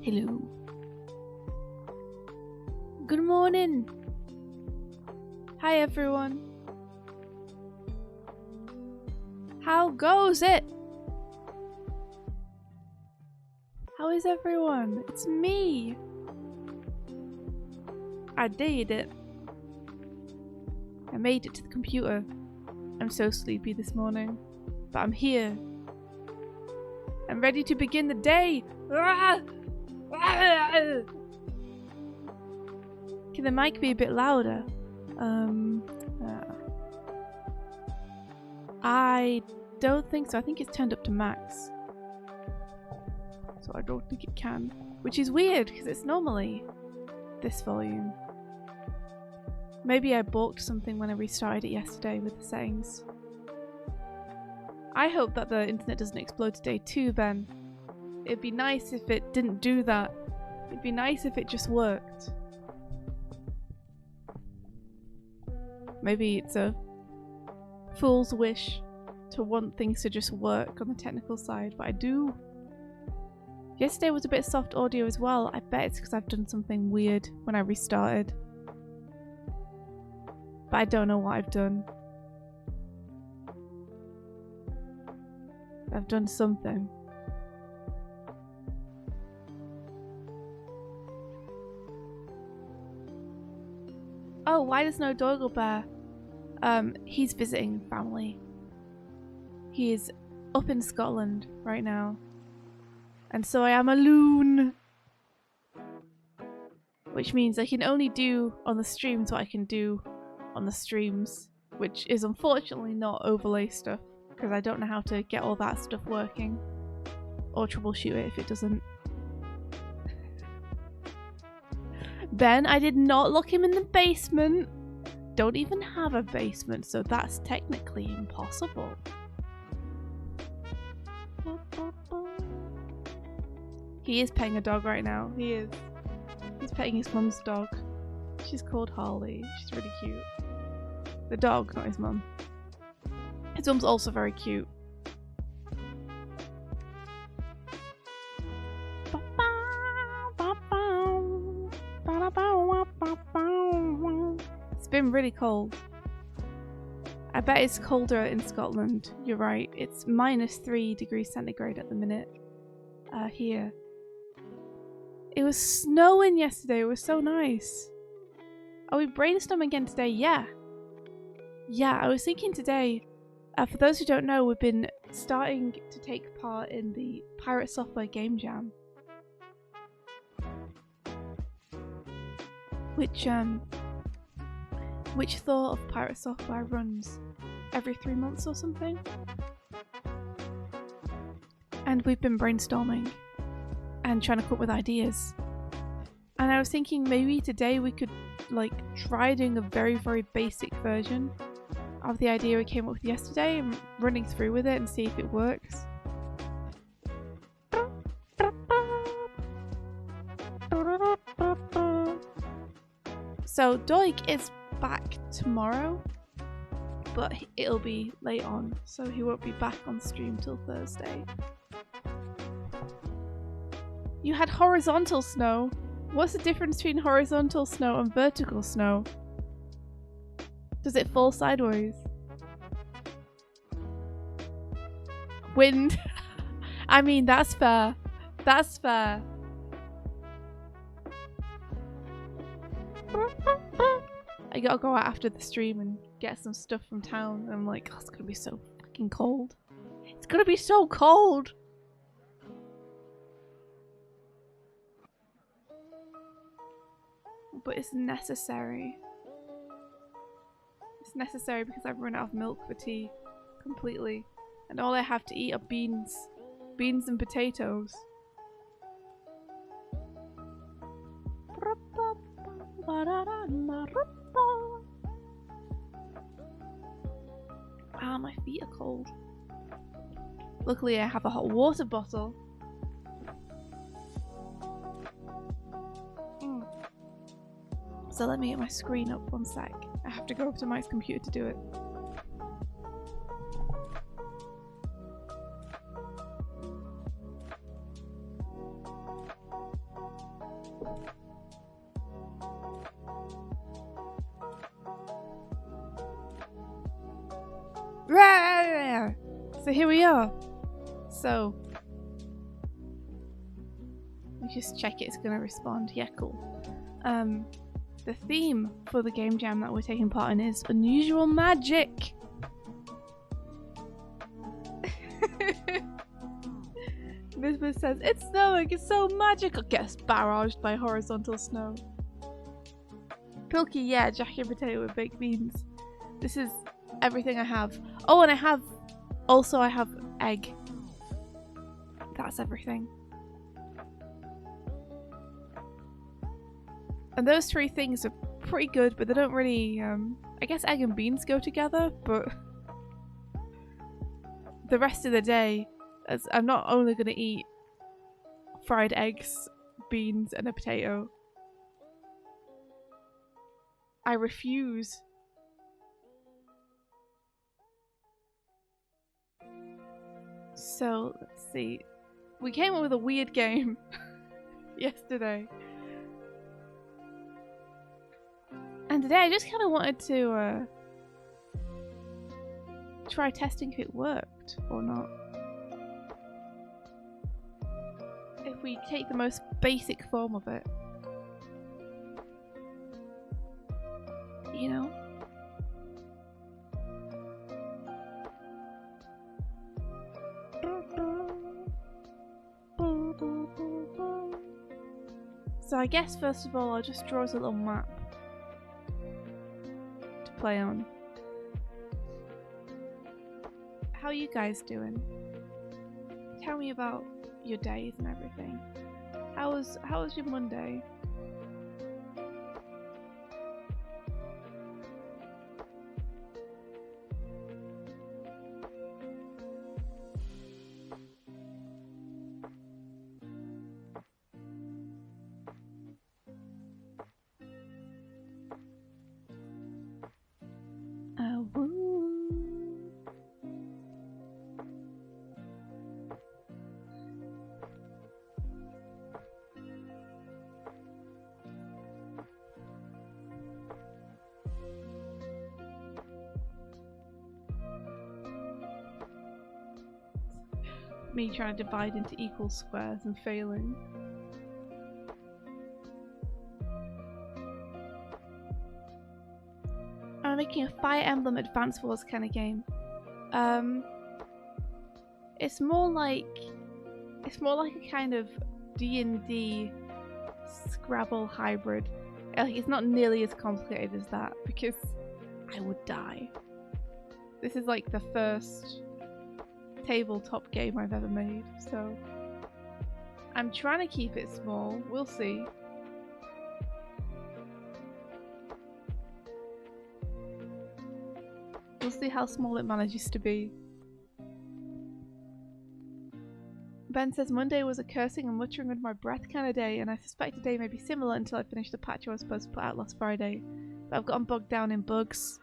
Hello. Good morning. Hi everyone. How goes it? How is everyone? It's me. I did it. I made it to the computer. I'm so sleepy this morning, but I'm here. I'm ready to begin the day. Can the mic be a bit louder? I don't think so. I think it's turned up to max. So I don't think it can. Which is weird, because it's normally this volume. Maybe I balked something when I restarted it yesterday with the settings. I hope that the internet doesn't explode today too, Ben. It'd be nice if it didn't do that. It'd be nice if it just worked. Maybe it's a fool's wish to want things to just work on the technical side, but I do. Yesterday was a bit soft audio as well. I bet it's because I've done something weird when I restarted. But I don't know what I've done. I've done something. Oh, why does no Doggle Bear? He's visiting family. He is up in Scotland right now. And so I am alone. Which means I can only do on the streams what I can do on the streams. Which is unfortunately not overlay stuff. Because I don't know how to get all that stuff working. Or troubleshoot it if it doesn't. Ben, I did not lock him in the basement. Don't even have a basement, so that's technically impossible. He is petting a dog right now. He is. He's petting his mum's dog. She's called Harley. She's really cute. The dog, not his mum. His mum's also very cute. It's been really cold. I bet it's colder in Scotland. You're right. It's -3 degrees centigrade at the minute. Here. It was snowing yesterday. It was so nice. Are we brainstorming again today? Yeah. Yeah, I was thinking today, for those who don't know, we've been starting to take part in the Pirate Software Game Jam. Which Thor of Pirate Software runs every 3 months or something. And we've been brainstorming and trying to come up with ideas. And I was thinking maybe today we could like try doing a very, very basic version of the idea we came up with yesterday and running through with it and see if it works. So Doig is back tomorrow, but it'll be late on, so he won't be back on stream till Thursday. You had horizontal snow. What's the difference between horizontal snow and vertical snow? Does it fall sideways? Wind. I mean, that's fair. That's fair. I gotta go out after the stream and get some stuff from town. I'm like, oh, it's gonna be so fucking cold. It's gonna be so cold. But it's necessary. It's necessary because I've run out of milk for tea completely. And all I have to eat are beans. Beans and potatoes. Ah, my feet are cold. Luckily I have a hot water bottle. So let me get my screen up 1 sec. I have to go up to Mike's computer to do it. So here we are. So let me just check it's gonna respond. Yeah, cool. The theme for the game jam that we're taking part in is unusual magic. Bisbis says, it's snowing, it's so magical. Gets barraged by horizontal snow. Pilky, yeah, jacket potato with baked beans. This is everything I have. Oh, and I have egg. That's everything. And those three things are pretty good, but they don't really, I guess egg and beans go together, but the rest of the day, as I'm not only going to eat fried eggs, beans, and a potato. I refuse. So, let's see. We came up with a weird game yesterday. And today I just kind of wanted to try testing if it worked or not. If we take the most basic form of it. You know? So I guess first of all I'll just draw us a little map to play on. How are you guys doing? Tell me about your days and everything. How was your Monday? Me trying to divide into equal squares and failing. I'm making a Fire Emblem Advance Wars kind of game. It's more like a kind of D&D Scrabble hybrid. Like, it's not nearly as complicated as that because I would die. This is like the first tabletop game I've ever made, so I'm trying to keep it small. We'll see. We'll see how small it manages to be. Ben says Monday was a cursing and muttering under my breath kind of day, and I suspect today may be similar until I finish the patch I was supposed to put out last Friday. But I've gotten bogged down in bugs.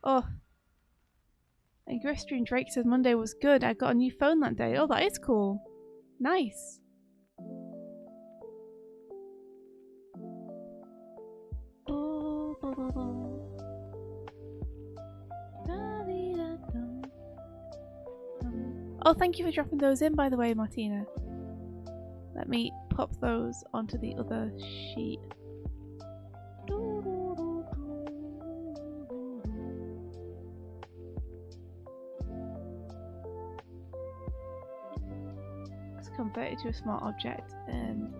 Oh. And Gristrian Drake says Monday was good. I got a new phone that day. Oh, that is cool. Nice. Oh, thank you for dropping those in, by the way, Martina. Let me pop those onto the other sheet. Convert it to a smart object and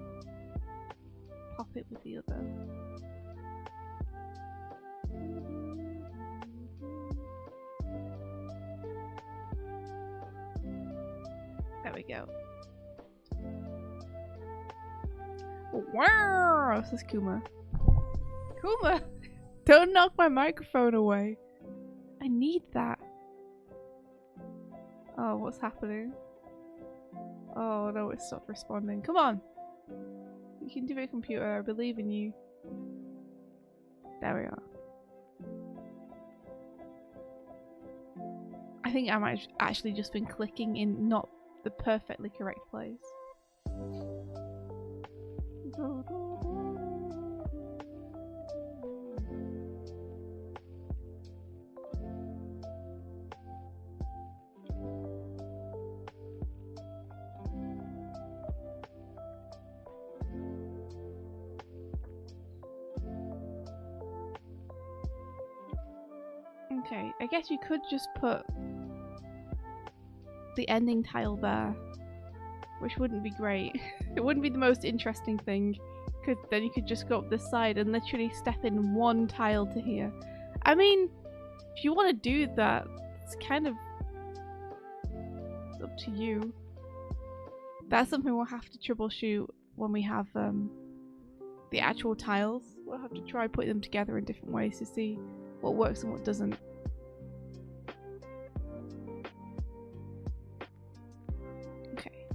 pop it with the other. There we go. Wow, this is Kuma. Kuma! Don't knock my microphone away. I need that. Oh, what's happening? Oh no, it stopped responding. Come on! You can do it, computer. I believe in you. There we are. I think I might have actually just been clicking in not the perfectly correct place. Okay, I guess you could just put the ending tile there, which wouldn't be great. It wouldn't be the most interesting thing, because then you could just go up this side and literally step in one tile to here. I mean, if you want to do that, it's kind of up to you. That's something we'll have to troubleshoot when we have the actual tiles. We'll have to try putting them together in different ways to see what works and what doesn't. Okay.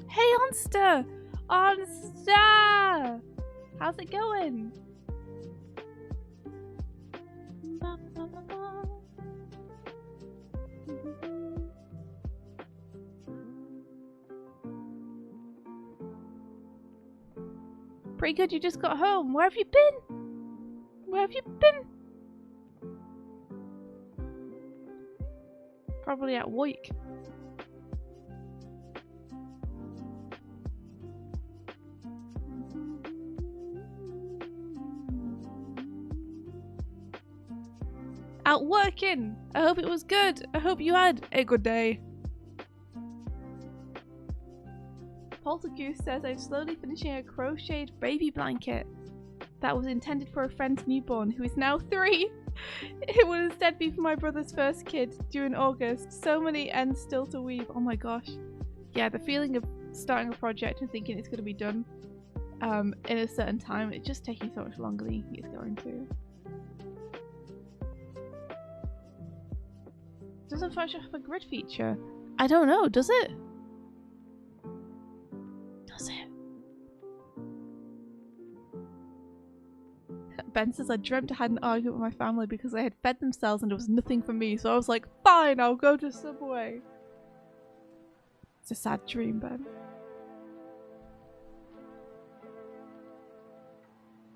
Hey, Onster! Onster! How's it going? Pretty good, you just got home. Where have you been? Where have you been? Probably at work. Out working! I hope it was good. I hope you had a good day. Poltergoose says I'm slowly finishing a crocheted baby blanket that was intended for a friend's newborn who is now 3. It will instead be for my brother's first kid due in August. So many ends still to weave. Oh my gosh. Yeah, the feeling of starting a project and thinking it's going to be done in a certain time, it's just taking so much longer than you think it's going to. Doesn't Photoshop have a grid feature? I don't know, does it? Does it? Ben says I dreamt I had an argument with my family because they had fed themselves and there was nothing for me, so I was like, fine, I'll go to Subway. It's a sad dream, Ben.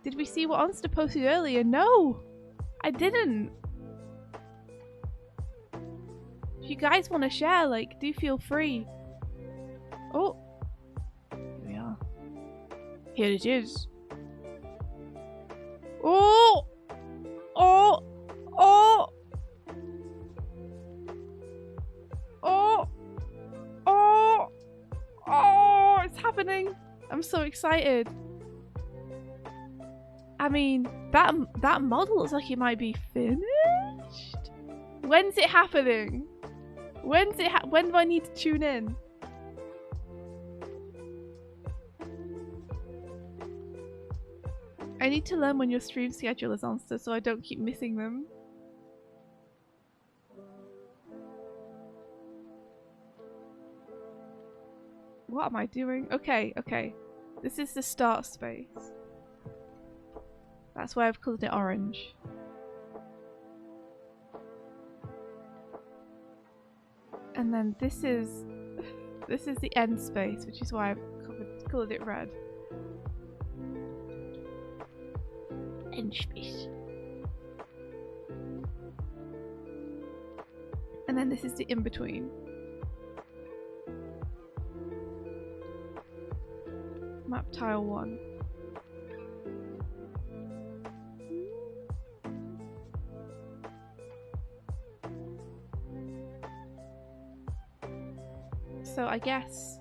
Did we see what Onster posted earlier? No! I didn't! If you guys want to share, like, do feel free. Oh! Here we are. Here it is. Oh! Oh! Oh! Oh! Oh! Oh! It's happening! I'm so excited. I mean, that model looks like it might be finished. When's it happening? When do I need to tune in? I need to learn when your stream schedule is on so I don't keep missing them. What am I doing? Okay, okay. This is the start space. That's why I've coloured it orange. And then this is the end space, which is why I've coloured it red. End space. And then this is the in-between. Map tile 1. So I guess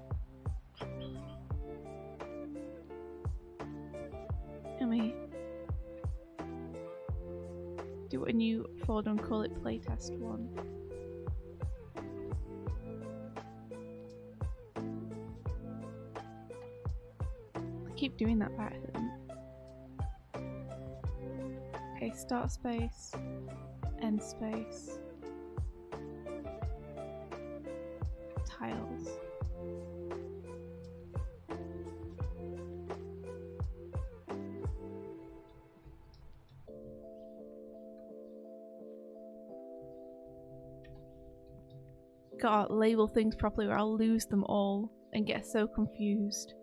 let me do a new folder and call it playtest 1. I keep doing that by accident. Okay, start space, end space. Tiles. Gotta label things properly or I'll lose them all. and get so confused.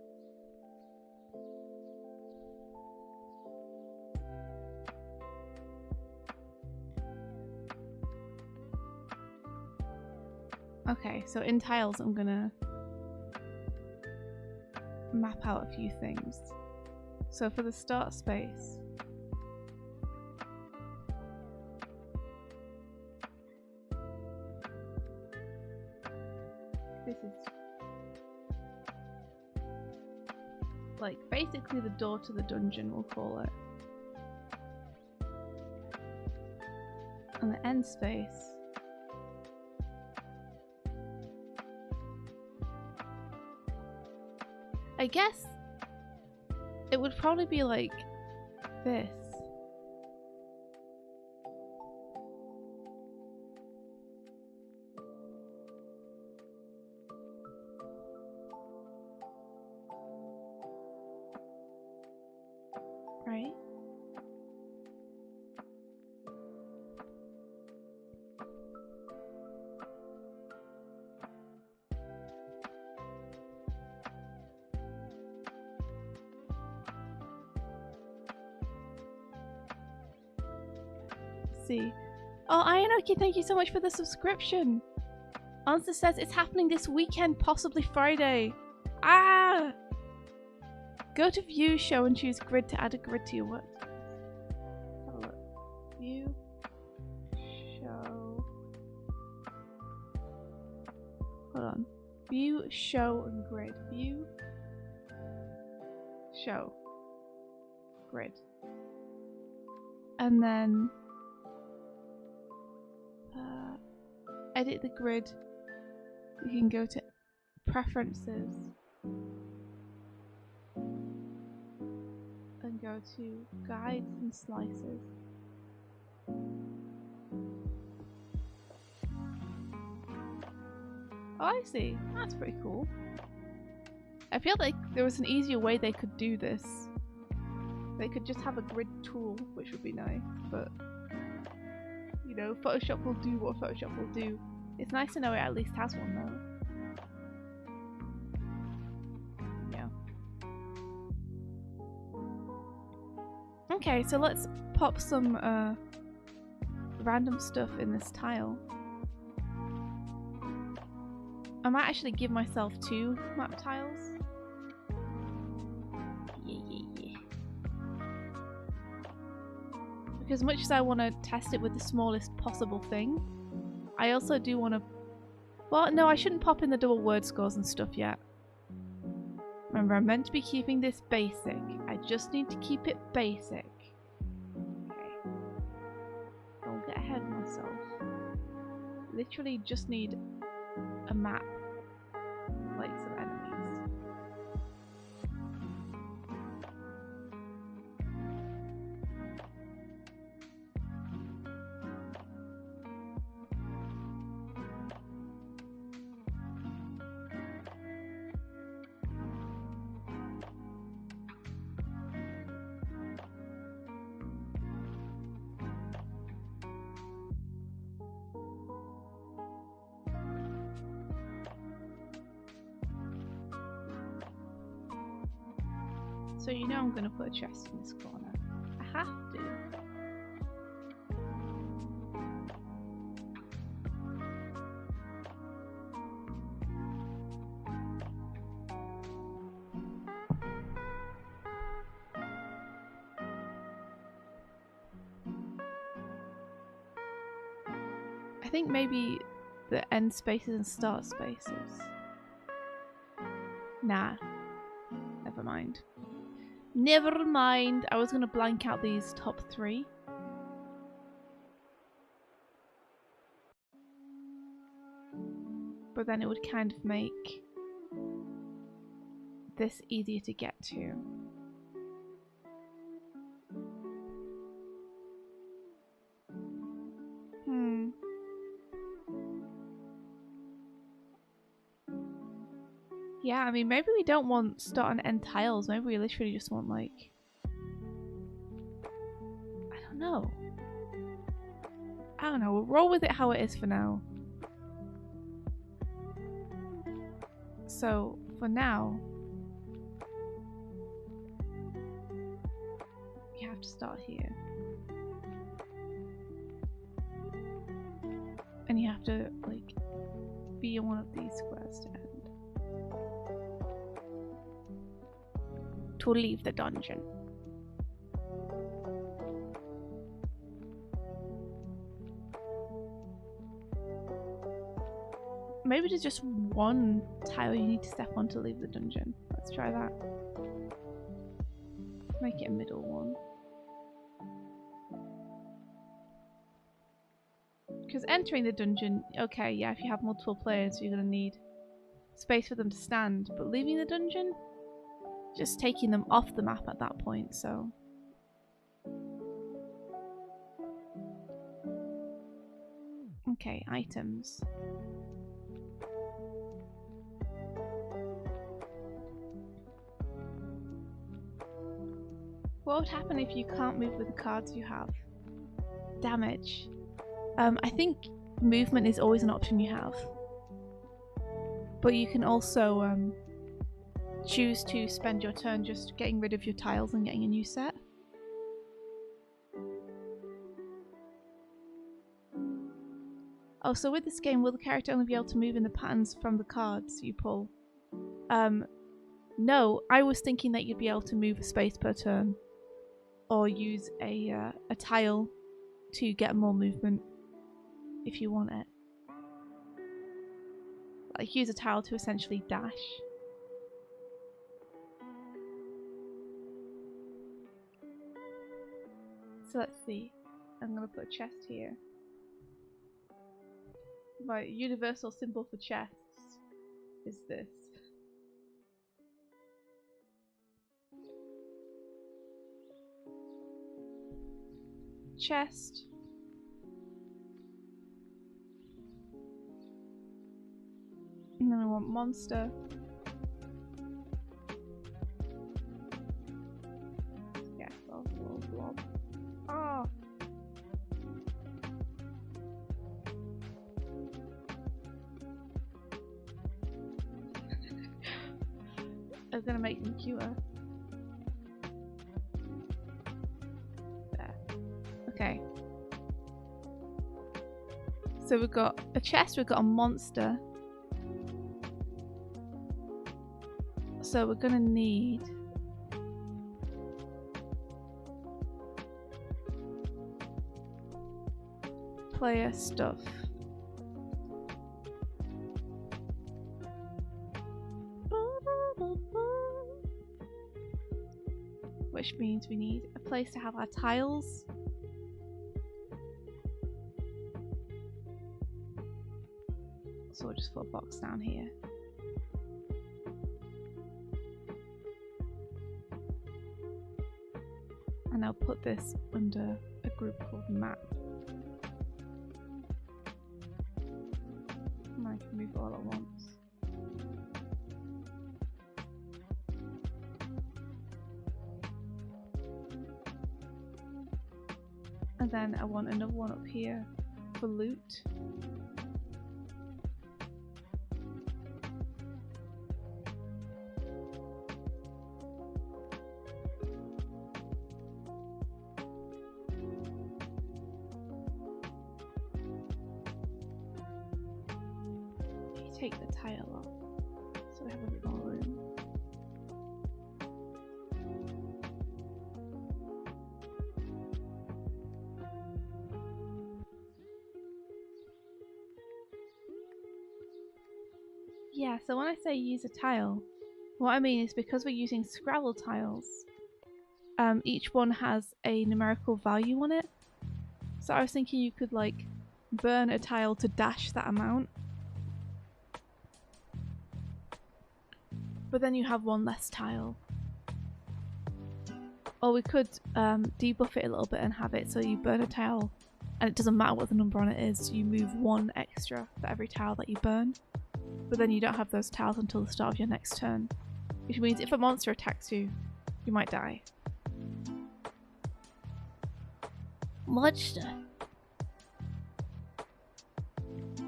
Okay, so in tiles I'm gonna map out a few things. So for the start space, this is like basically the door to the dungeon, we'll call it. And the end space, I guess it would probably be like this. Right? See. Oh, Ayanoki, thank you so much for the subscription. Answer says it's happening this weekend, possibly Friday. Ah! Go to view, show, and choose grid to add a grid to your work. Let's have a look. View, show. Hold on. View, show, and grid. View, show, grid. And then edit the grid. You can go to preferences and go to guides and slices. Oh, I see. That's pretty cool. I feel like there was an easier way they could do this. They could just have a grid tool, which would be nice, but you know, Photoshop will do what Photoshop will do. It's nice to know it at least has one though. Yeah. Okay, so let's pop some random stuff in this tile. I might actually give myself 2 map tiles. Because much as I want to test it with the smallest possible thing, I also do want to... Well, no, I shouldn't pop in the double word scores and stuff yet. Remember, I'm meant to be keeping this basic. I just need to keep it basic. Okay. Don't get ahead of myself. Literally just need a map. Like some enemies. So you know I'm going to put a chest in this corner. I have to. I think maybe the end spaces and start spaces. Nah. Never mind. Never mind. I was going to blank out these top 3. But then it would kind of make this easier to get to. Yeah, I mean, maybe we don't want start and end tiles. Maybe we literally just want, like... I don't know. We'll roll with it how it is for now. So, for now, you have to start here. And you have to, like, be in one of these squares to end. To leave the dungeon. Maybe there's just one tile you need to step on to leave the dungeon. Let's try that. Make it a middle one. Because entering the dungeon, okay, yeah, if you have multiple players, you're going to need space for them to stand. But leaving the dungeon, just taking them off the map at that point, so. Okay, items. What would happen if you can't move with the cards you have? Damage. I think movement is always an option you have. But you can also choose to spend your turn just getting rid of your tiles and getting a new set. Oh, so with this game, will the character only be able to move in the patterns from the cards you pull? No, I was thinking that you'd be able to move a space per turn. Or use a tile to get more movement if you want it. Like use a tile to essentially dash. So let's see. I'm going to put a chest here. My universal symbol for chests is this. Chest. And then I want monster. Yeah, blob. Oh. I was gonna make them cuter. There. Okay. So we've got a chest, we've got a monster. So we're gonna need player stuff. Which means we need a place to have our tiles. So we'll just put a box down here. And I'll put this under a group called map. And I can move all at once. And then I want another one up here for loot. Take the tile off so we have a bit more room. Yeah, so when I say use a tile, what I mean is because we're using Scrabble tiles, each one has a numerical value on it. So I was thinking you could like burn a tile to dash that amount. But then you have one less tile. Or we could debuff it a little bit and have it so you burn a tile and it doesn't matter what the number on it is, you move one extra for every tile that you burn. But then you don't have those tiles until the start of your next turn. Which means if a monster attacks you, you might die. Monster!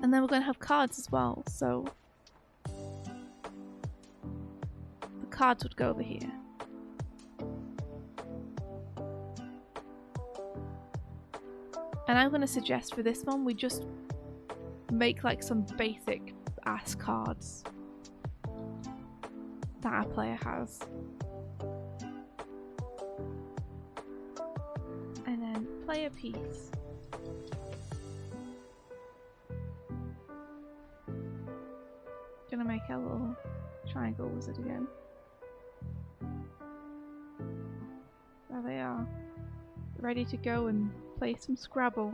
And then we're going to have cards as well, so cards would go over here. And I'm going to suggest for this one we just make like some basic ass cards that our player has. And then play a piece. Gonna make our little triangle wizard again. There they are. Ready to go and play some Scrabble.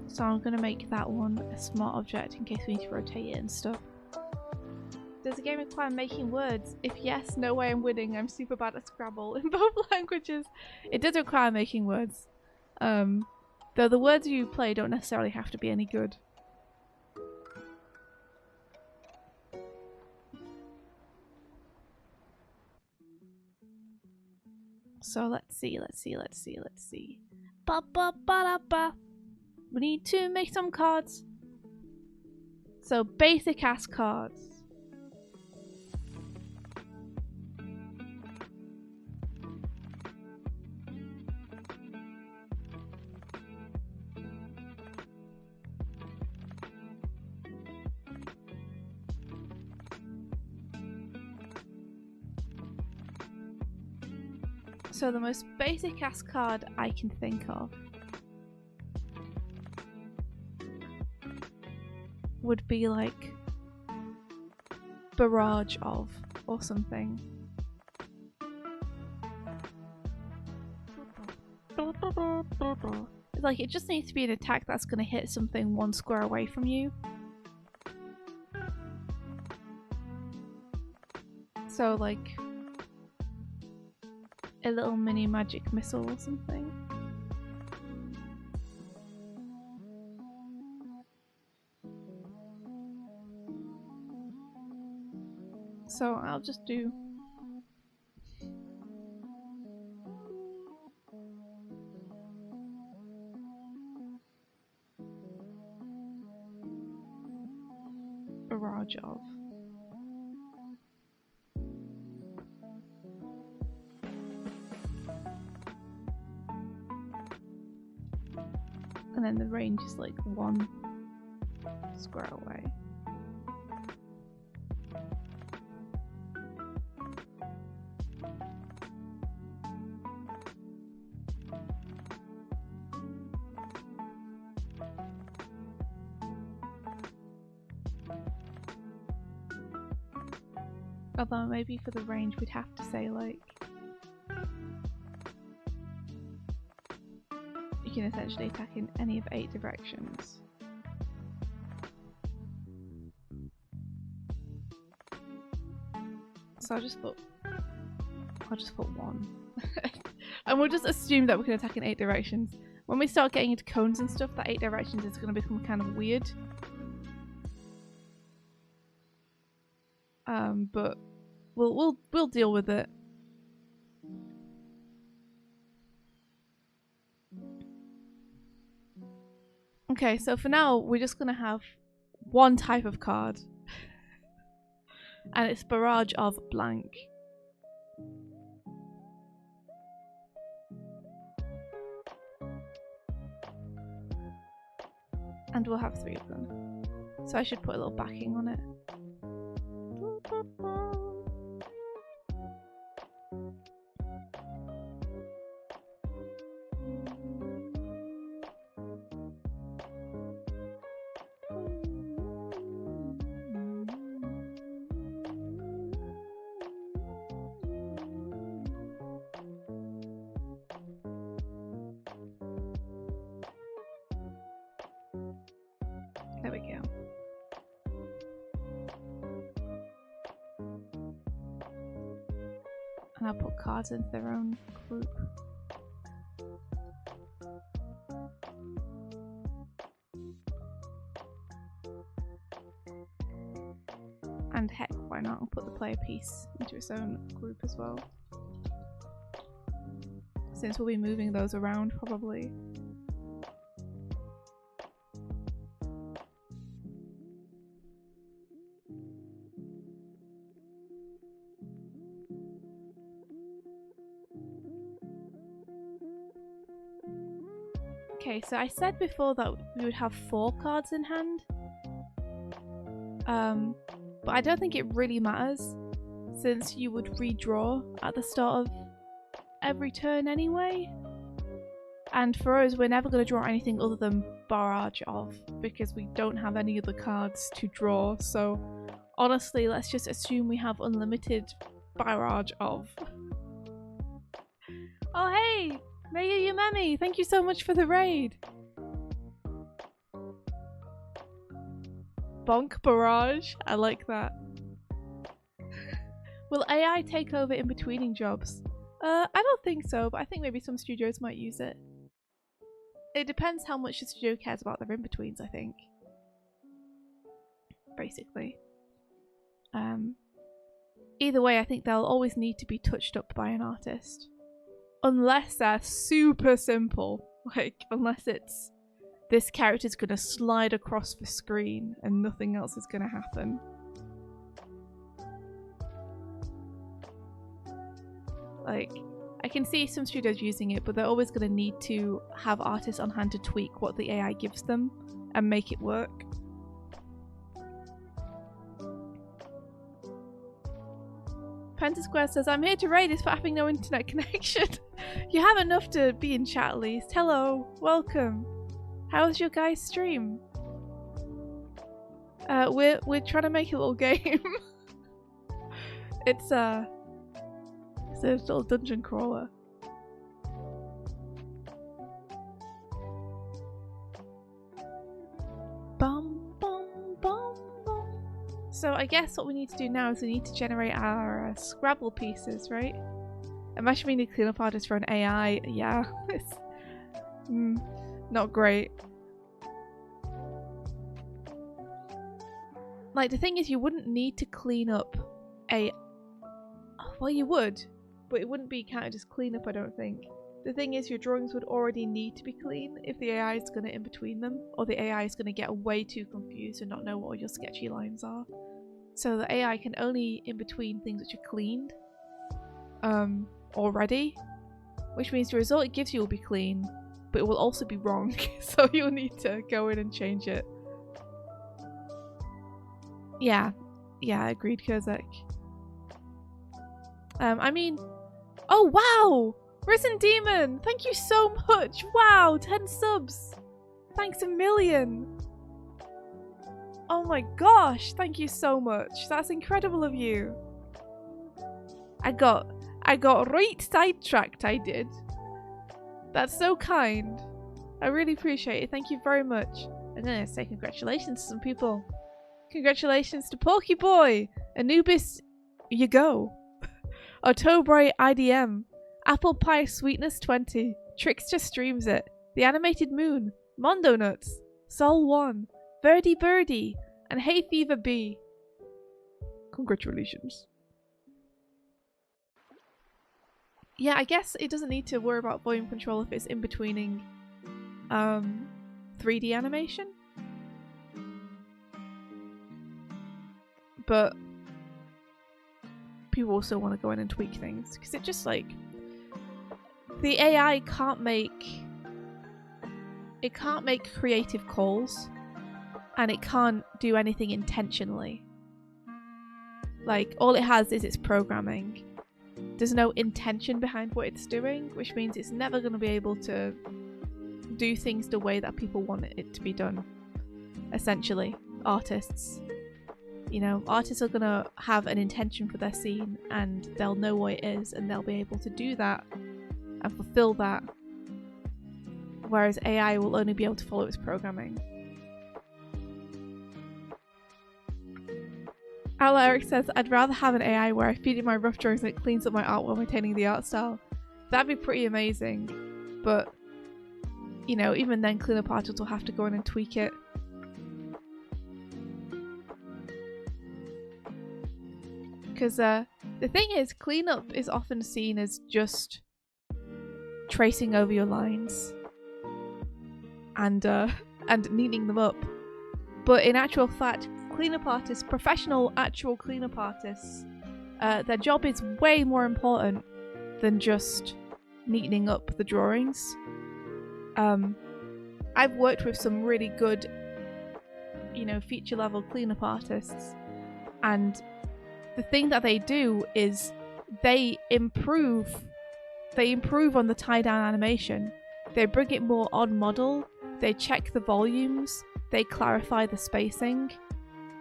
So I'm going to make that one a smart object in case we need to rotate it and stuff. Does the game require making words? If yes, no way I'm winning. I'm super bad at Scrabble in both languages. It does require making words. Though the words you play don't necessarily have to be any good. So let's see. Ba ba ba da ba. We need to make some cards. So basic ass cards. So the most basic ass card I can think of would be like Barrage of or something. It's like it just needs to be an attack that's going to hit something one square away from you. So like a little mini magic missile or something. So I'll just do Barrage of. And then the range is like one square away. Although maybe for the range we'd have to say like you can essentially attack in any of 8 directions. So I'll just put 1. And we'll just assume that we can attack in 8 directions. When we start getting into cones and stuff, that 8 directions is going to become kind of weird. But we'll deal with it. Okay, so for now we're just gonna have one type of card, and it's Barrage of blank. And we'll have 3 of them. So I should put a little backing on it. There we go. And And I'll put cards into their own group. And heck, why not? I'll put the player piece into its own group as well. Since we'll be moving those around probably. Okay, so I said before that we would have 4 cards in hand. But I don't think it really matters, since you would redraw at the start of every turn anyway. And for us, we're never going to draw anything other than Barrage of, because we don't have any other cards to draw. So honestly, let's just assume we have unlimited Barrage of. Oh hey! Mayu Yumemi, thank you so much for the raid! Bonk Barrage, I like that. Will AI take over in-betweening jobs? I don't think so, but I think maybe some studios might use it. It depends how much the studio cares about their in-betweens, I think. Basically. Either way, I think they'll always need to be touched up by an artist. Unless they're super simple. Like, unless it's this character's gonna slide across the screen and nothing else is gonna happen. Like, I can see some studios using it, but they're always gonna need to have artists on hand to tweak what the AI gives them and make it work. Pentasquare says, I'm here to raid despite having no internet connection. You have enough to be in chat at least. Hello, welcome. How's your guys' stream? We're trying to make a little game. It's a little dungeon crawler. Bum bum bum bum. So I guess what we need to do now is we need to generate our Scrabble pieces, right? Imagine we need to clean up artists for an AI. Yeah, it's not great. Like, the thing is, you wouldn't need to clean up a... Well, you would, but it wouldn't be counted as cleanup, I don't think. The thing is, your drawings would already need to be clean if the AI is going to in between them, or the AI is going to get way too confused and not know what all your sketchy lines are. So the AI can only in between things which are cleaned already, which means the result it gives you will be clean, but it will also be wrong, so you'll need to go in and change it. Yeah, agreed, Kurzek. I mean, oh wow! Risen Demon, thank you so much! Wow, 10 subs! Thanks a million! Oh my gosh, thank you so much. That's incredible of you. I got right sidetracked, I did. That's so kind. I really appreciate it. Thank you very much. I'm gonna say congratulations to some people. Congratulations to Porky Boy, Anubis You Go, Otobre IDM, Apple Pie Sweetness 20, Trickster Streams It, The Animated Moon, Mondo Nuts, Sol 1, Verdi Birdie, and Hay Fever B. Congratulations. Yeah, I guess it doesn't need to worry about volume control if it's in betweening 3D animation. But people also want to go in and tweak things because it just like the AI can't make creative calls and it can't do anything intentionally. Like, all it has is its programming. There's no intention behind what it's doing, which means it's never going to be able to do things the way that people want it to be done. Essentially, artists. You know, artists are going to have an intention for their scene and they'll know what it is and they'll be able to do that and fulfill that. Whereas AI will only be able to follow its programming. Al Eric says, I'd rather have an AI where I feed it my rough drawings and it cleans up my art while maintaining the art style. That'd be pretty amazing. But, you know, even then cleanup artists will have to go in and tweak it. Because the thing is, cleanup is often seen as just tracing over your lines and neatening them up. But in actual fact, cleanup artists, professional actual cleanup artists, their job is way more important than just neatening up the drawings. I've worked with some really good, you know, feature level cleanup artists, and the thing that they do is they improve on the tie down animation. They bring it more on model, they check the volumes, they clarify the spacing.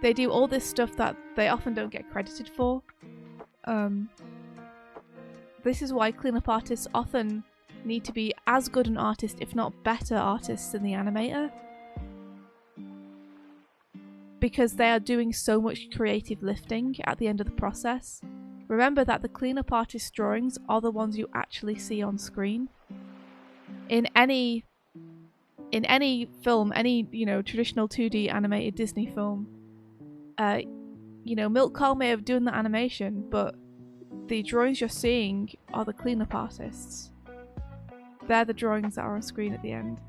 They do all this stuff that they often don't get credited for. This is why cleanup artists often need to be as good an artist, if not better artists than the animator. Because they are doing so much creative lifting at the end of the process. Remember that the cleanup artist's drawings are the ones you actually see on screen. In any film, any, you know, traditional 2D animated Disney film, you know, Milk Carl may have done the animation, but the drawings you're seeing are the cleanup artists. They're the drawings that are on screen at the end.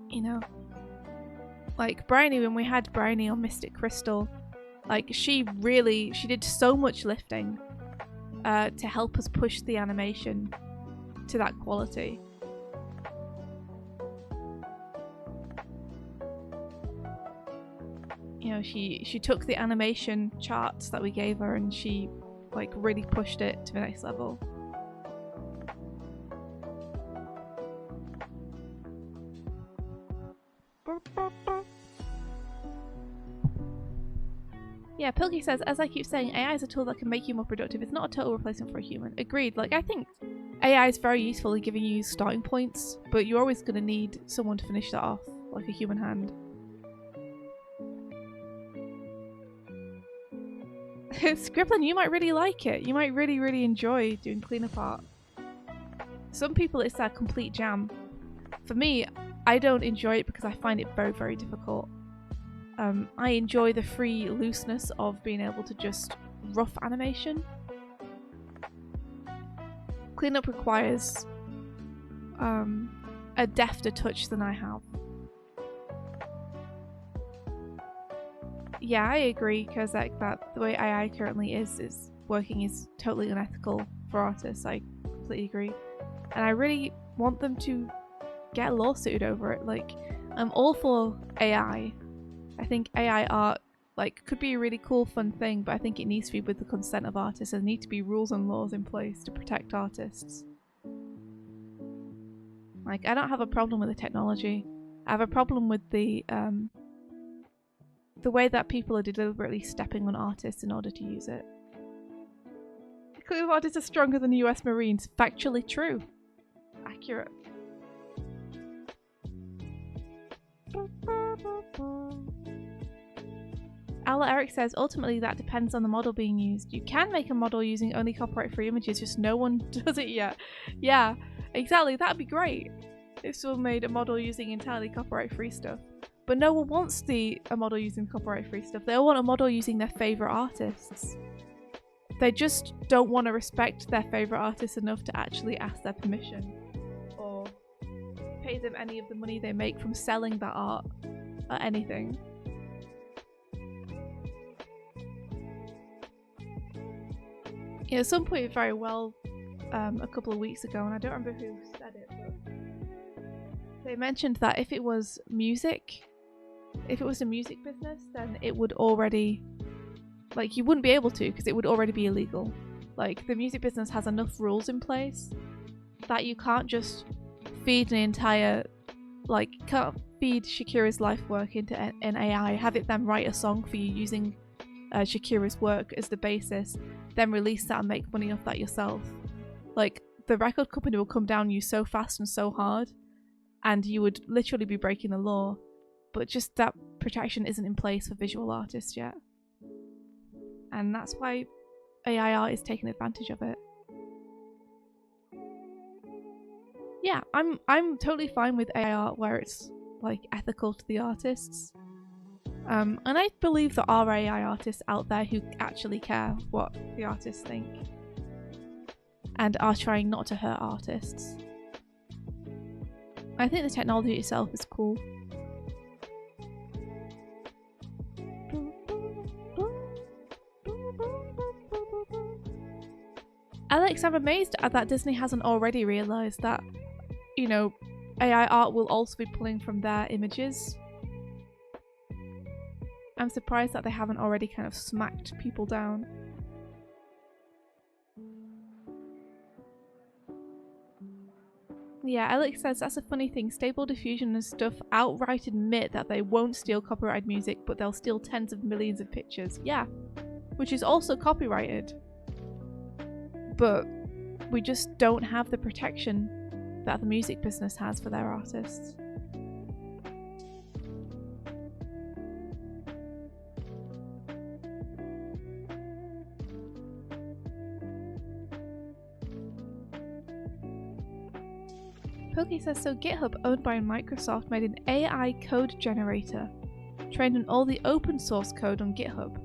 You know? Like Bryony, when we had Bryony on Mystic Crystal, like she did so much lifting to help us push the animation to that quality. You know, she took the animation charts that we gave her and she like really pushed it to the next level. Yeah, Pilkey says, as I keep saying, AI is a tool that can make you more productive. It's not a total replacement for a human. Agreed. Like, I think AI is very useful in giving you starting points, but you're always going to need someone to finish that off, like a human hand. Scribbling, you might really like it. You might really, really enjoy doing cleanup art. Some people, it's their complete jam. For me, I don't enjoy it because I find it very, very difficult. I enjoy the free looseness of being able to just rough animation. Cleanup requires a defter touch than I have. Yeah, I agree, because like that the way AI currently is working is totally unethical for artists. I completely agree, and I really want them to get lawsuited over it. Like, I'm all for AI. I think AI art like could be a really cool, fun thing, but I think it needs to be with the consent of artists. There need to be rules and laws in place to protect artists. Like, I don't have a problem with the technology. I have a problem with the way that people are deliberately stepping on artists in order to use it. Cleanup artists are stronger than the US Marines. Factually true. Accurate. Ala Eric says, ultimately that depends on the model being used. You can make a model using only copyright-free images, just no one does it yet. Yeah, exactly, that'd be great if someone made a model using entirely copyright-free stuff. But no one wants a model using copyright-free stuff. They all want a model using their favourite artists. They just don't want to respect their favourite artists enough to actually ask their permission or pay them any of the money they make from selling that art or anything. Yeah, some put it very well a couple of weeks ago, and I don't remember who said it, but they mentioned that if it was music, if it was a music business, then it would already, like, you wouldn't be able to because it would already be illegal. Like, the music business has enough rules in place that you can't just feed an entire, like, can't feed Shakira's life work into an AI, have it then write a song for you using Shakira's work as the basis, then release that and make money off that yourself. Like, the record company will come down on you so fast and so hard, and you would literally be breaking the law. But just that protection isn't in place for visual artists yet. And that's why AI art is taking advantage of it. Yeah, I'm totally fine with AI art where it's like ethical to the artists. And I believe there are AI artists out there who actually care what the artists think and are trying not to hurt artists. I think the technology itself is cool. Alex, I'm amazed at that Disney hasn't already realised that, you know, AI art will also be pulling from their images. I'm surprised that they haven't already kind of smacked people down. Yeah, Alex says that's a funny thing. Stable Diffusion and stuff outright admit that they won't steal copyrighted music, but they'll steal tens of millions of pictures. Yeah, which is also copyrighted. But we just don't have the protection that the music business has for their artists. Pokey says, so GitHub, owned by Microsoft, made an AI code generator trained on all the open source code on GitHub.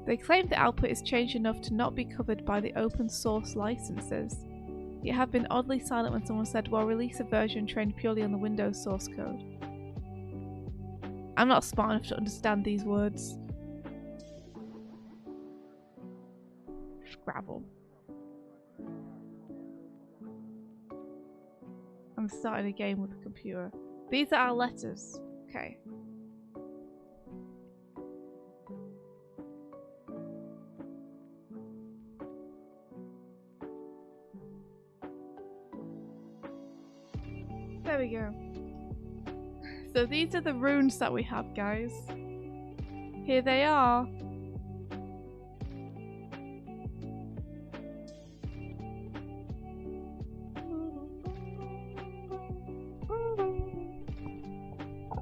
They claim the output is changed enough to not be covered by the open source licenses, yet have been oddly silent when someone said, well, release a version trained purely on the Windows source code. I'm not smart enough to understand these words. Scrabble. I'm starting a game with a computer. These are our letters. Okay. There we go. So these are the runes that we have, guys. Here they are.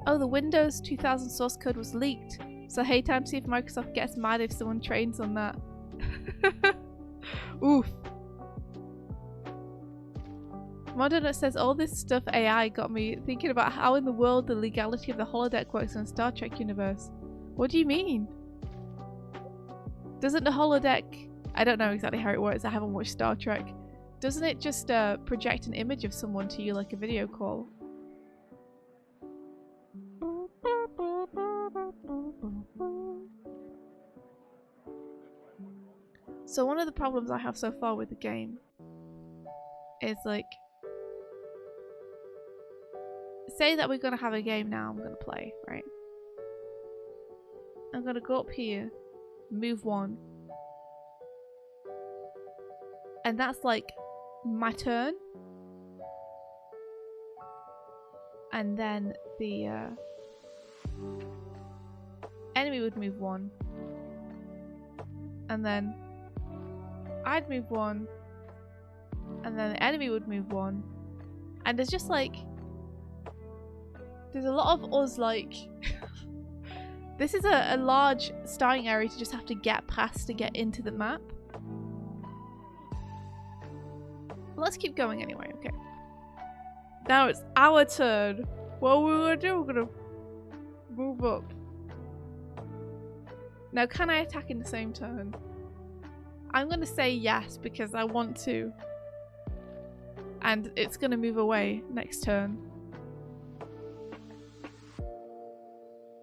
Oh, the Windows 2000 source code was leaked. So hey, time to see if Microsoft gets mad if someone trains on that. Oof. Modernut says, all this stuff AI got me thinking about how in the world the legality of the holodeck works in the Star Trek universe. What do you mean? Doesn't the holodeck... I don't know exactly how it works, I haven't watched Star Trek. Doesn't it just project an image of someone to you like a video call? So one of the problems I have so far with the game is like, say that we're gonna have a game now I'm gonna play, right? I'm gonna go up here, move one, and that's like my turn, and then the enemy would move one, and then I'd move one, and then the enemy would move one, and there's just like, there's a lot of us like this is a large starting area to just have to get past to get into the map. Let's keep going anyway, okay. Now it's our turn. What are we gonna do? We're gonna move up. Now can I attack in the same turn? I'm gonna say yes because I want to. And it's gonna move away next turn.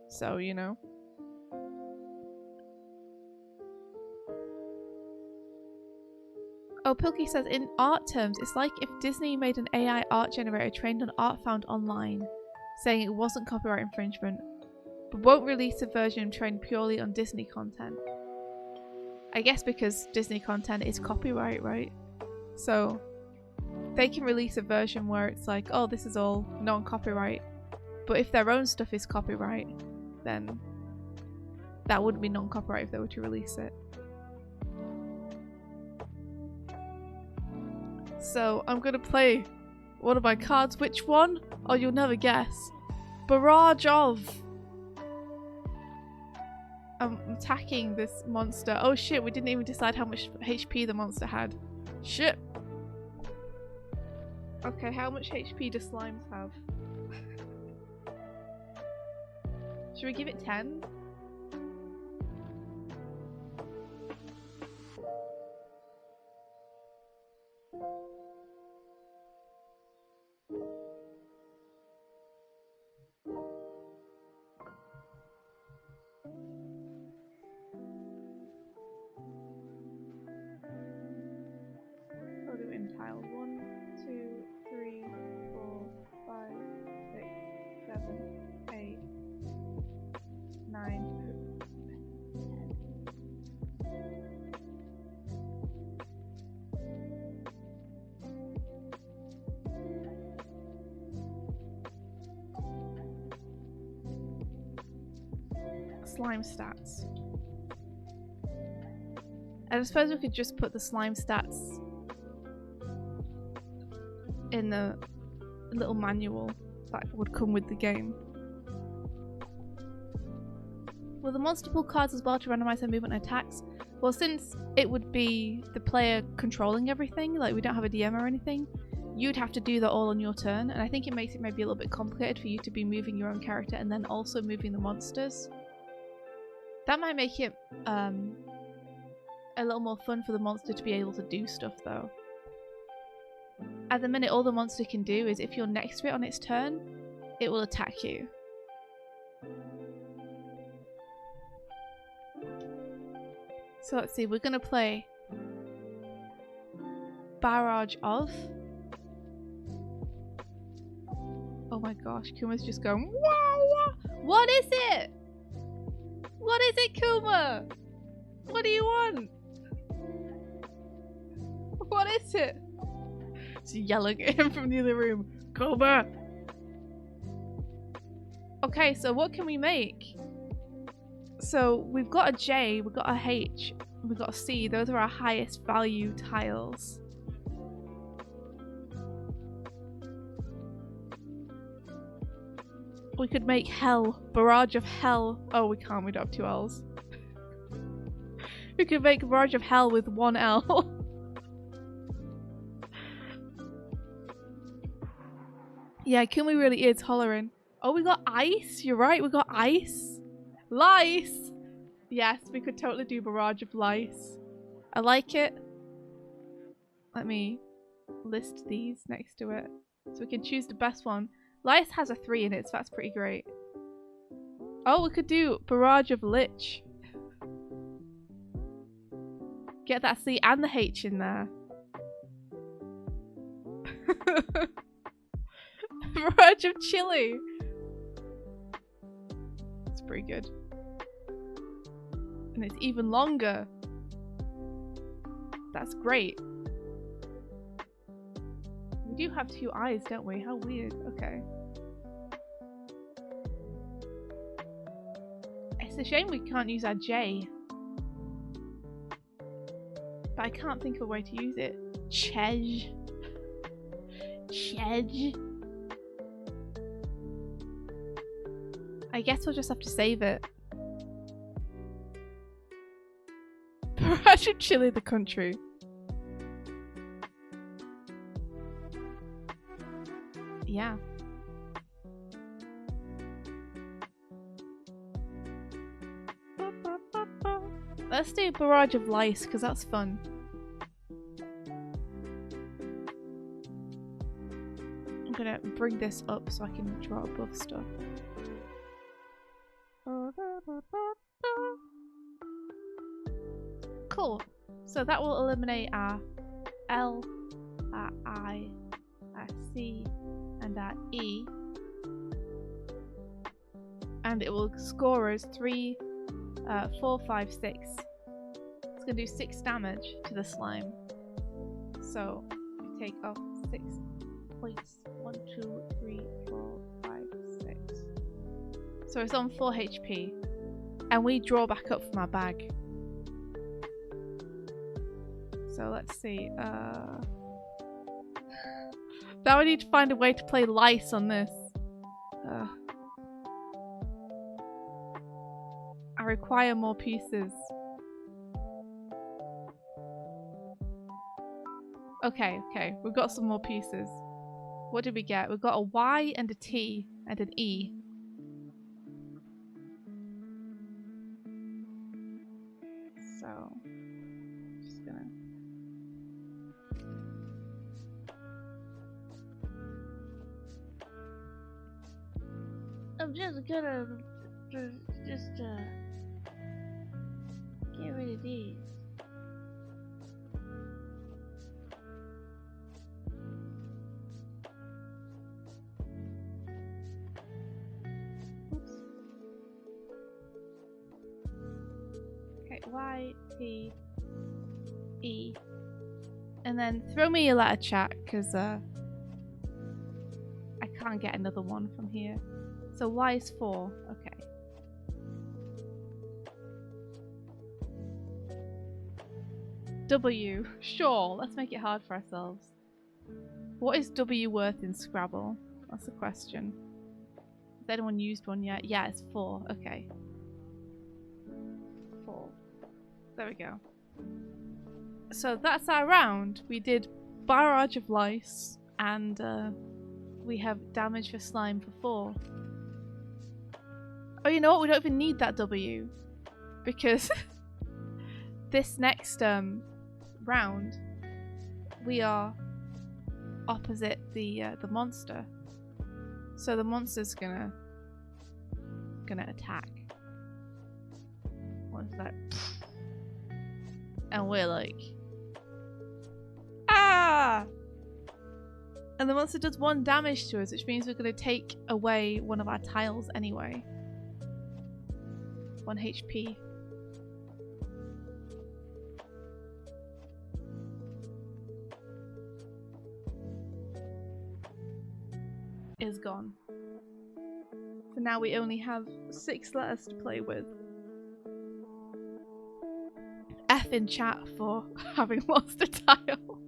So, you know. Oh, Pilkey says, in art terms, it's like if Disney made an AI art generator trained on art found online, saying it wasn't copyright infringement, but won't release a version trained purely on Disney content. I guess because Disney content is copyright, right? So they can release a version where it's like, oh, this is all non-copyright. But if their own stuff is copyright, then that wouldn't be non-copyright if they were to release it. So I'm gonna play one of my cards. Which one? Oh, you'll never guess. Barrage of I'm attacking this monster. Oh shit, we didn't even decide how much HP the monster had. Shit. Okay, how much HP do slimes have? Should we give it 10? I'll do it in tiles. 1, 2, 3, 4, 5, 6, 7, 8, 9, 10. Slime stats. I suppose we could just put the slime stats in the little manual that would come with the game. Will the monster pull cards as well to randomize their movement and attacks? Well, since it would be the player controlling everything, like we don't have a DM or anything, you'd have to do that all on your turn, and I think it makes it maybe a little bit complicated for you to be moving your own character and then also moving the monsters. That might make it a little more fun for the monster to be able to do stuff though. At the minute, all the monster can do is if you're next to it on its turn, it will attack you. So let's see, we're gonna play Barrage of. Oh my gosh, Kuma's just going, wow! What is it? What is it, Kuma? What do you want? What is it? She's yelling at him from the other room. Kuma! Okay, so what can we make? So we've got a J, we've got a H, we've got a C. Those are our highest value tiles. We could make Hell. Barrage of Hell. Oh, we can't. We don't have 2 L's. We could make Barrage of Hell with 1 L. Yeah, Kumi really is hollering. Oh, we got ice. You're right. We got ice. Lice. Yes, we could totally do Barrage of Lice. I like it. Let me list these next to it so we can choose the best one. Lice has a 3 in it, so that's pretty great. Oh, we could do Barrage of Lich. Get that C and the H in there. Barrage of Chili. It's pretty good. And it's even longer. That's great. We do have 2 eyes, don't we? How weird. Okay. It's a shame we can't use our J. But I can't think of a way to use it. Chej. Chej. I guess we'll just have to save it. Barrage of Chili the country. Yeah. Let's do Barrage of Lice because that's fun. I'm gonna bring this up so I can draw above stuff. Cool. So that will eliminate our L, our I, our C, and our E. And it will score us 3, 4, 5, 6. It's going to do 6 damage to the slime. So we take off 6 points. 1, 2, 3, 4, 5, 6. So it's on 4 HP. And we draw back up from our bag. So let's see. Now we need to find a way to play Lice on this. require more pieces. Okay, okay. We've got some more pieces. What did we get? We've got a Y and a T and an E. So, just gonna... I'm just gonna get rid of these. Oops. Okay, Y, T, E. And then throw me a letter, chat, because I can't get another one from here. So Y is 4. Okay. W. Sure, let's make it hard for ourselves. What is W worth in Scrabble? That's the question. Has anyone used one yet? Yeah, it's 4. Okay. 4. There we go. So that's our round. We did Barrage of Lice and we have damage for slime for 4. Oh, you know what? We don't even need that W because this next round we are opposite the monster, so the monster's gonna attack. What's that? And we're like, ah! And the monster does 1 damage to us, which means we're gonna take away one of our tiles anyway. 1 HP. Is gone. So now we only have 6 letters to play with. F in chat for having lost a tile.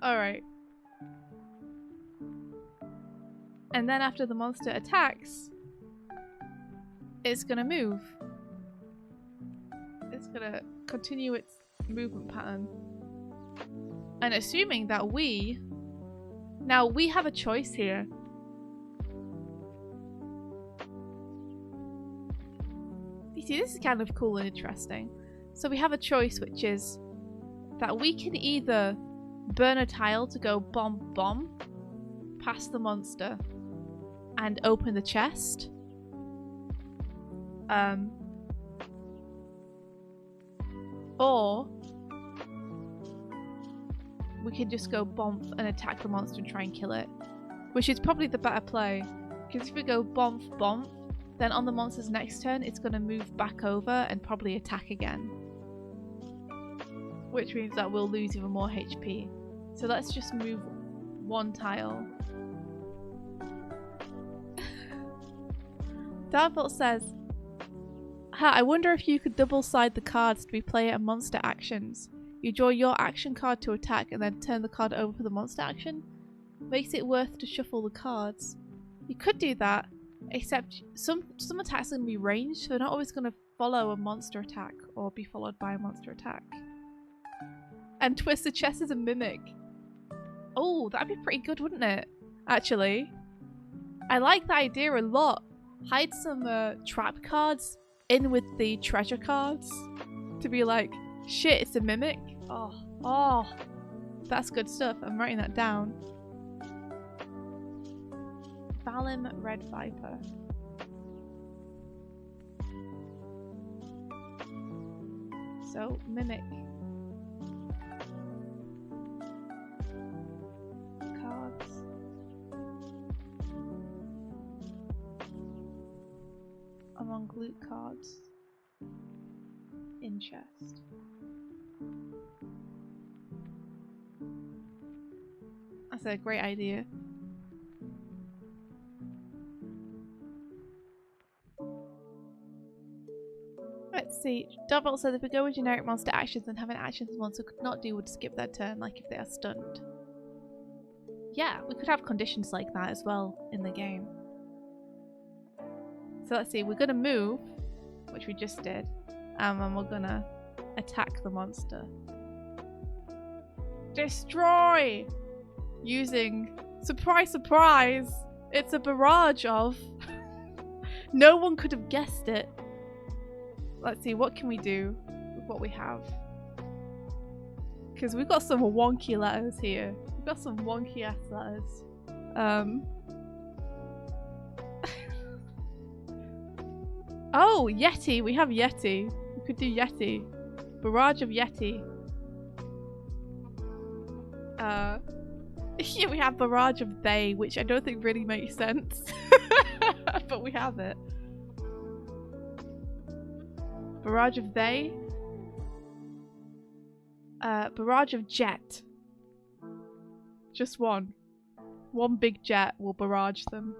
Alright. And then after the monster attacks, it's gonna move. It's gonna continue its movement pattern. And assuming that now we have a choice here. You see, this is kind of cool and interesting. So we have a choice, which is that we can either burn a tile to go bomb bomb past the monster and open the chest. Or we can just go bomb and attack the monster and try and kill it, which is probably the better play, because if we go bomb bomb, then on the monster's next turn it's going to move back over and probably attack again, which means that we'll lose even more HP. So let's just move 1 tile. Darkbolt says, ha, I wonder if you could double side the cards to be player and monster actions. You draw your action card to attack and then turn the card over for the monster action. Makes it worth to shuffle the cards. You could do that, except some attacks are going to be ranged, so they're not always going to follow a monster attack or be followed by a monster attack. And twist the chest as a mimic. Oh, that'd be pretty good, wouldn't it? Actually. I like that idea a lot. Hide some trap cards in with the treasure cards to be like, shit, it's a mimic. Oh, that's good stuff. I'm writing that down. Valim Red Viper. So, mimic. Cards. Among loot cards. In chest. That's a great idea. Let's see. Double said if we go with generic monster actions and have an action the monster could not do would skip their turn, like if they are stunned. Yeah, we could have conditions like that as well in the game. So let's see, we're gonna move, which we just did, and we're gonna attack the monster. Destroy! Using, surprise, surprise, it's a barrage of. No one could have guessed it. Let's see, what can we do with what we have? Because we've got some wonky letters here. We've got some wonky ass letters. Oh, Yeti. We have Yeti. We could do Yeti. Barrage of Yeti. Here we have Barrage of They, which I don't think really makes sense. But we have it. Barrage of They. Barrage of Jet. Just one. One big jet will barrage them.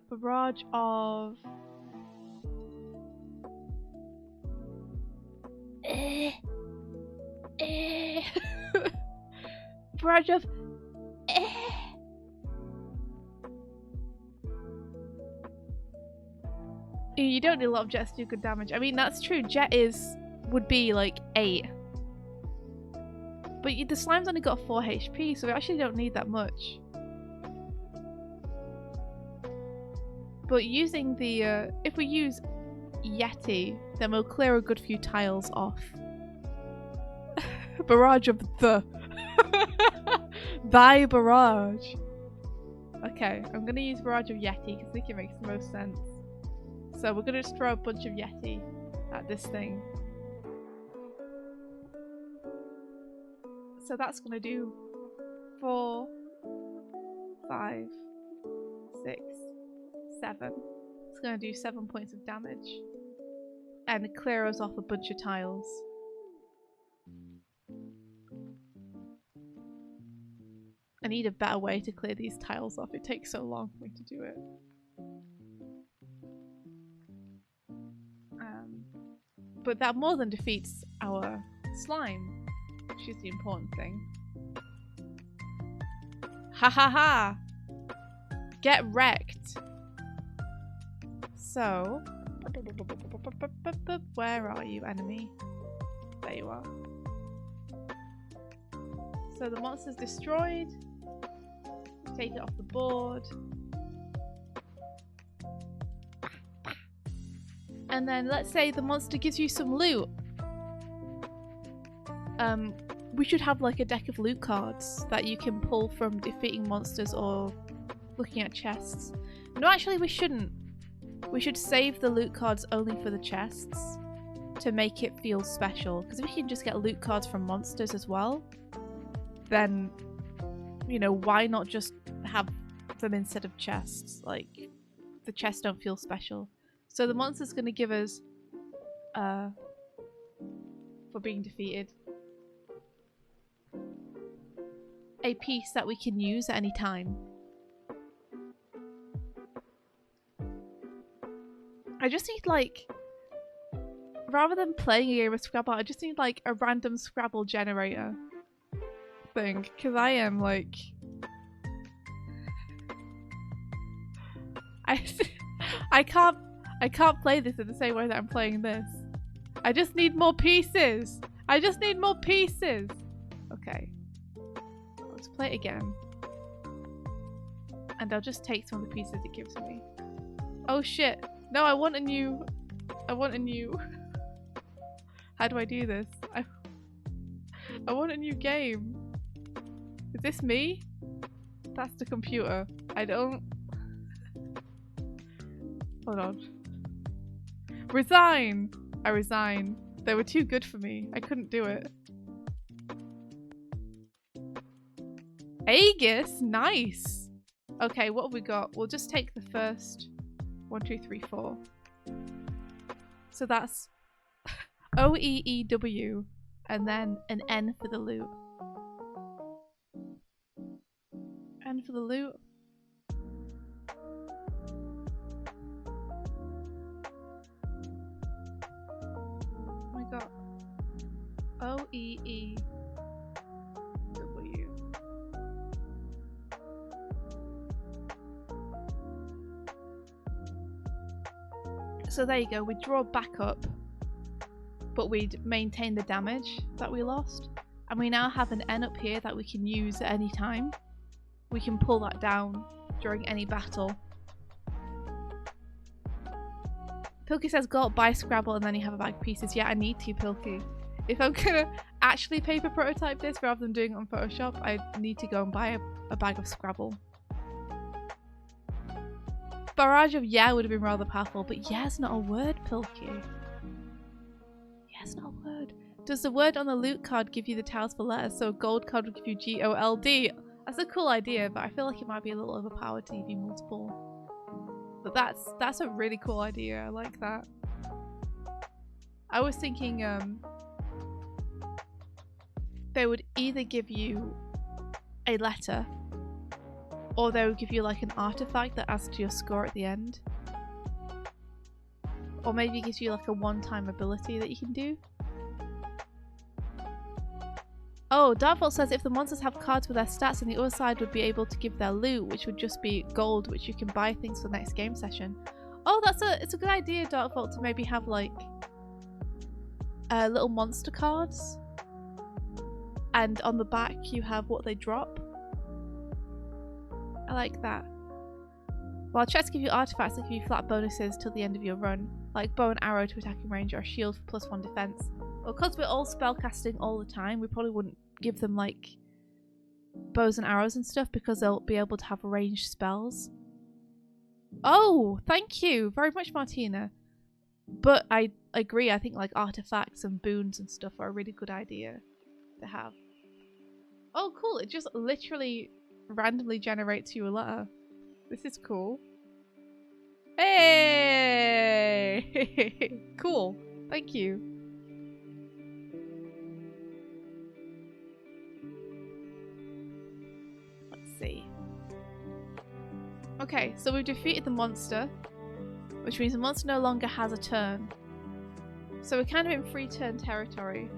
Barrage of... Barrage of... You don't need a lot of jets to do good damage. I mean, that's true. Jet would be like 8. But the slime's only got 4 HP, so we actually don't need that much. But using the, if we use Yeti, then we'll clear a good few tiles off. Barrage of the. Thy barrage. Okay, I'm gonna use Barrage of Yeti because I think it makes the most sense. So we're gonna just throw a bunch of Yeti at this thing. So that's gonna do 4, 5, 6, 7. It's gonna do 7 points of damage. And clear us off a bunch of tiles. I need a better way to clear these tiles off. It takes so long for me to do it. But that more than defeats our slime, which is the important thing. Ha ha ha! Get wrecked! So, where are you, enemy? There you are. So the monster's destroyed. Take it off the board. And then let's say the monster gives you some loot. We should have like a deck of loot cards that you can pull from defeating monsters or looking at chests. No, actually we shouldn't. We should save the loot cards only for the chests to make it feel special. Because if we can just get loot cards from monsters as well, then, you know, why not just have them instead of chests? Like, the chests don't feel special. So the monster's going to give us, for being defeated, a piece that we can use at any time. I just need, like, rather than playing a game of Scrabble, I just need, like, a random Scrabble generator thing. Because I am, like... I can't play this in the same way that I'm playing this. I just need more pieces. I just need more pieces. Okay. Let's play it again. And I'll just take some of the pieces it gives me. Oh shit. No, I want a new... How do I do this? I want a new game. Is this me? That's the computer. I don't... Hold on. Resign! I resign. They were too good for me. I couldn't do it. Aegis? Nice! Okay, what have we got? We'll just take the first 1, 2, 3, 4. So that's O-E-E-W and then an N for the loot. N for the loot. Oh my god. O-E-E-W. So there you go, we draw back up, but we'd maintain the damage that we lost. And we now have an N up here that we can use at any time. We can pull that down during any battle. Pilky says, go up, buy Scrabble, and then you have a bag of pieces. Yeah, I need to, Pilky. If I'm gonna actually paper prototype this rather than doing it on Photoshop, I need to go and buy a bag of Scrabble. Barrage of yeah would have been rather powerful, but yeah's not a word, Pilky. Yeah's not a word. Does the word on the loot card give you the tiles for letters, so a gold card would give you G-O-L-D? That's a cool idea, but I feel like it might be a little overpowered to give you multiple. But that's a really cool idea. I like that. I was thinking they would either give you a letter or they would give you like an artifact that adds to your score at the end. Or maybe it gives you like a one-time ability that you can do. Oh, Darkvault says if the monsters have cards with their stats and the other side would be able to give their loot, which would just be gold, which you can buy things for the next game session. Oh, it's a good idea, Darkvault, to maybe have like little monster cards. And on the back you have what they drop. I like that. While chests give you artifacts that give you flat bonuses till the end of your run, like bow and arrow to attacking range or a shield for +1 defense. Well, because we're all spellcasting all the time, we probably wouldn't give them like bows and arrows and stuff because they'll be able to have ranged spells. Oh, thank you very much, Martina. But I agree, I think like artifacts and boons and stuff are a really good idea to have. Oh, cool. It just literally randomly generates you a letter. This is cool. Hey! Cool. Thank you. Let's see. Okay, so we've defeated the monster, which means the monster no longer has a turn. So we're kind of in free turn territory,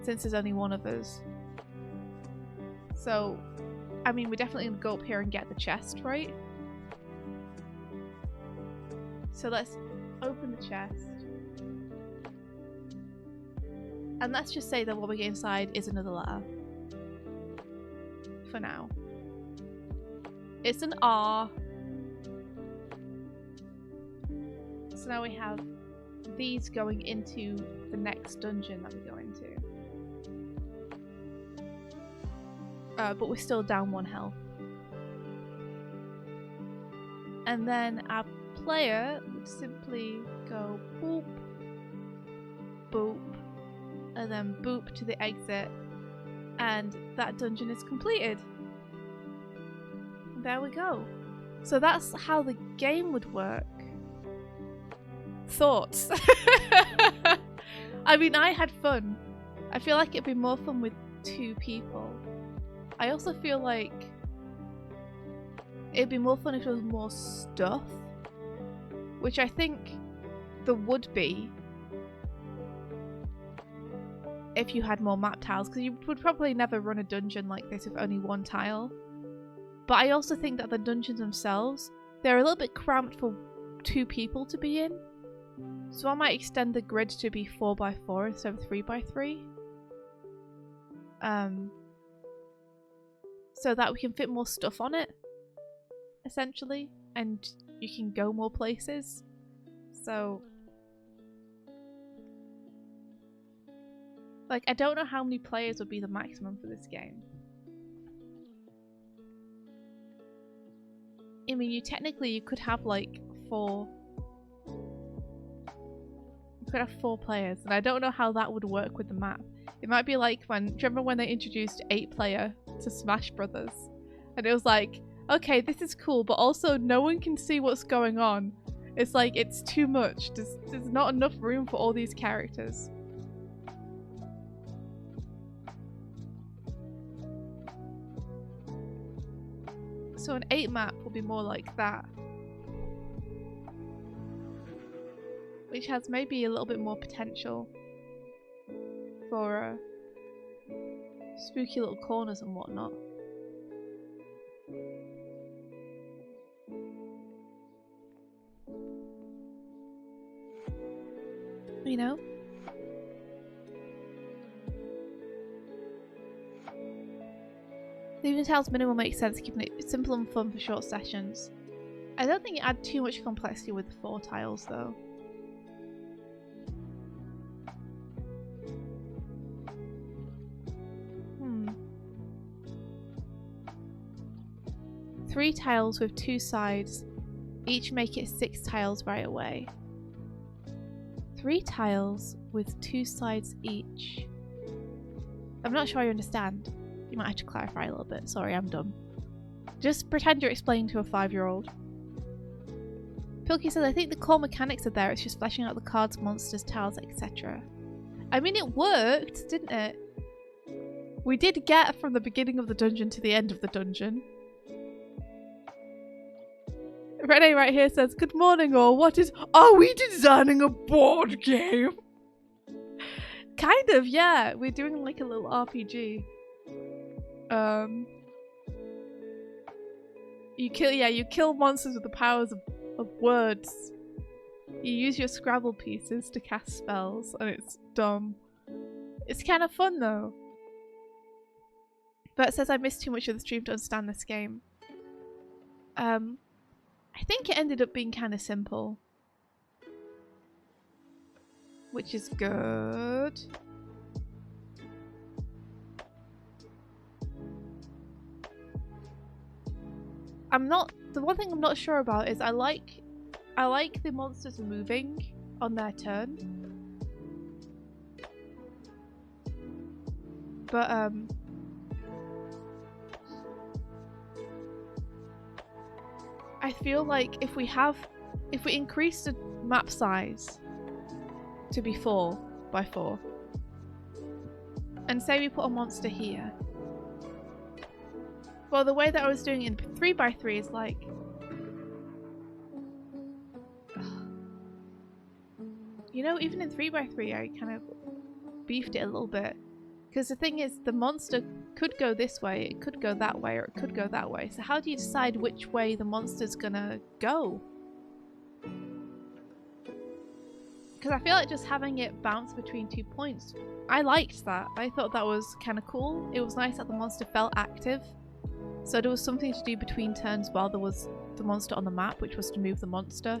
since there's only one of us. So, I mean, we're definitely going to go up here and get the chest, right? So let's open the chest. And let's just say that what we get inside is another letter. For now. It's an R. So now we have these going into the next dungeon that we go into. But we're still down 1 health. And then our player would simply go boop, boop, and then boop to the exit, and that dungeon is completed. There we go. So that's how the game would work. Thoughts? I mean, I had fun. I feel like it'd be more fun with 2 people. I also feel like it'd be more fun if there was more stuff, which I think there would be if you had more map tiles, because you would probably never run a dungeon like this with only 1 tile. But I also think that the dungeons themselves, they're a little bit cramped for 2 people to be in. So I might extend the grid to be 4x4 instead of 3x3. So that we can fit more stuff on it, essentially, and you can go more places. So, like, I don't know how many players would be the maximum for this game. I mean, you could have like 4. You could have 4 players, and I don't know how that would work with the map. It might be like do you remember when they introduced 8-player to Smash Brothers? And it was like, okay, this is cool, but also no one can see what's going on. It's like, it's too much. There's not enough room for all these characters. So an 8 map will be more like that. Which has maybe a little bit more potential for spooky little corners and whatnot. You know? Leaving tiles minimal makes sense, keeping it simple and fun for short sessions. I don't think it adds too much complexity with 4 tiles though. Three tiles with 2 sides, each make it 6 tiles right away. 3 tiles with 2 sides each. I'm not sure I understand. You might have to clarify a little bit. Sorry, I'm dumb. Just pretend you're explaining to a 5-year-old. Pilky says, I think the core mechanics are there, it's just fleshing out the cards, monsters, tiles, etc. I mean, it worked, didn't it? We did get from the beginning of the dungeon to the end of the dungeon. Renee right here says, good morning, or what is... Are we designing a board game? Kind of, yeah. We're doing like a little RPG. You kill monsters with the powers of words. You use your Scrabble pieces to cast spells, and it's dumb. It's kind of fun though. Bert says I missed too much of the stream to understand this game. I think it ended up being kind of simple. Which is good. The one thing I'm not sure about is I like the monsters moving on their turn. But I feel like if we increase the map size to be 4x4, and say we put a monster here. Well, the way that I was doing it in 3x3 is like... You know, even in 3x3 I kind of beefed it a little bit. Because the thing is, the monster could go this way, it could go that way, or it could go that way. So how do you decide which way the monster's gonna go? Because I feel like just having it bounce between 2 points, I liked that. I thought that was kind of cool. It was nice that the monster felt active. So there was something to do between turns while there was the monster on the map, which was to move the monster.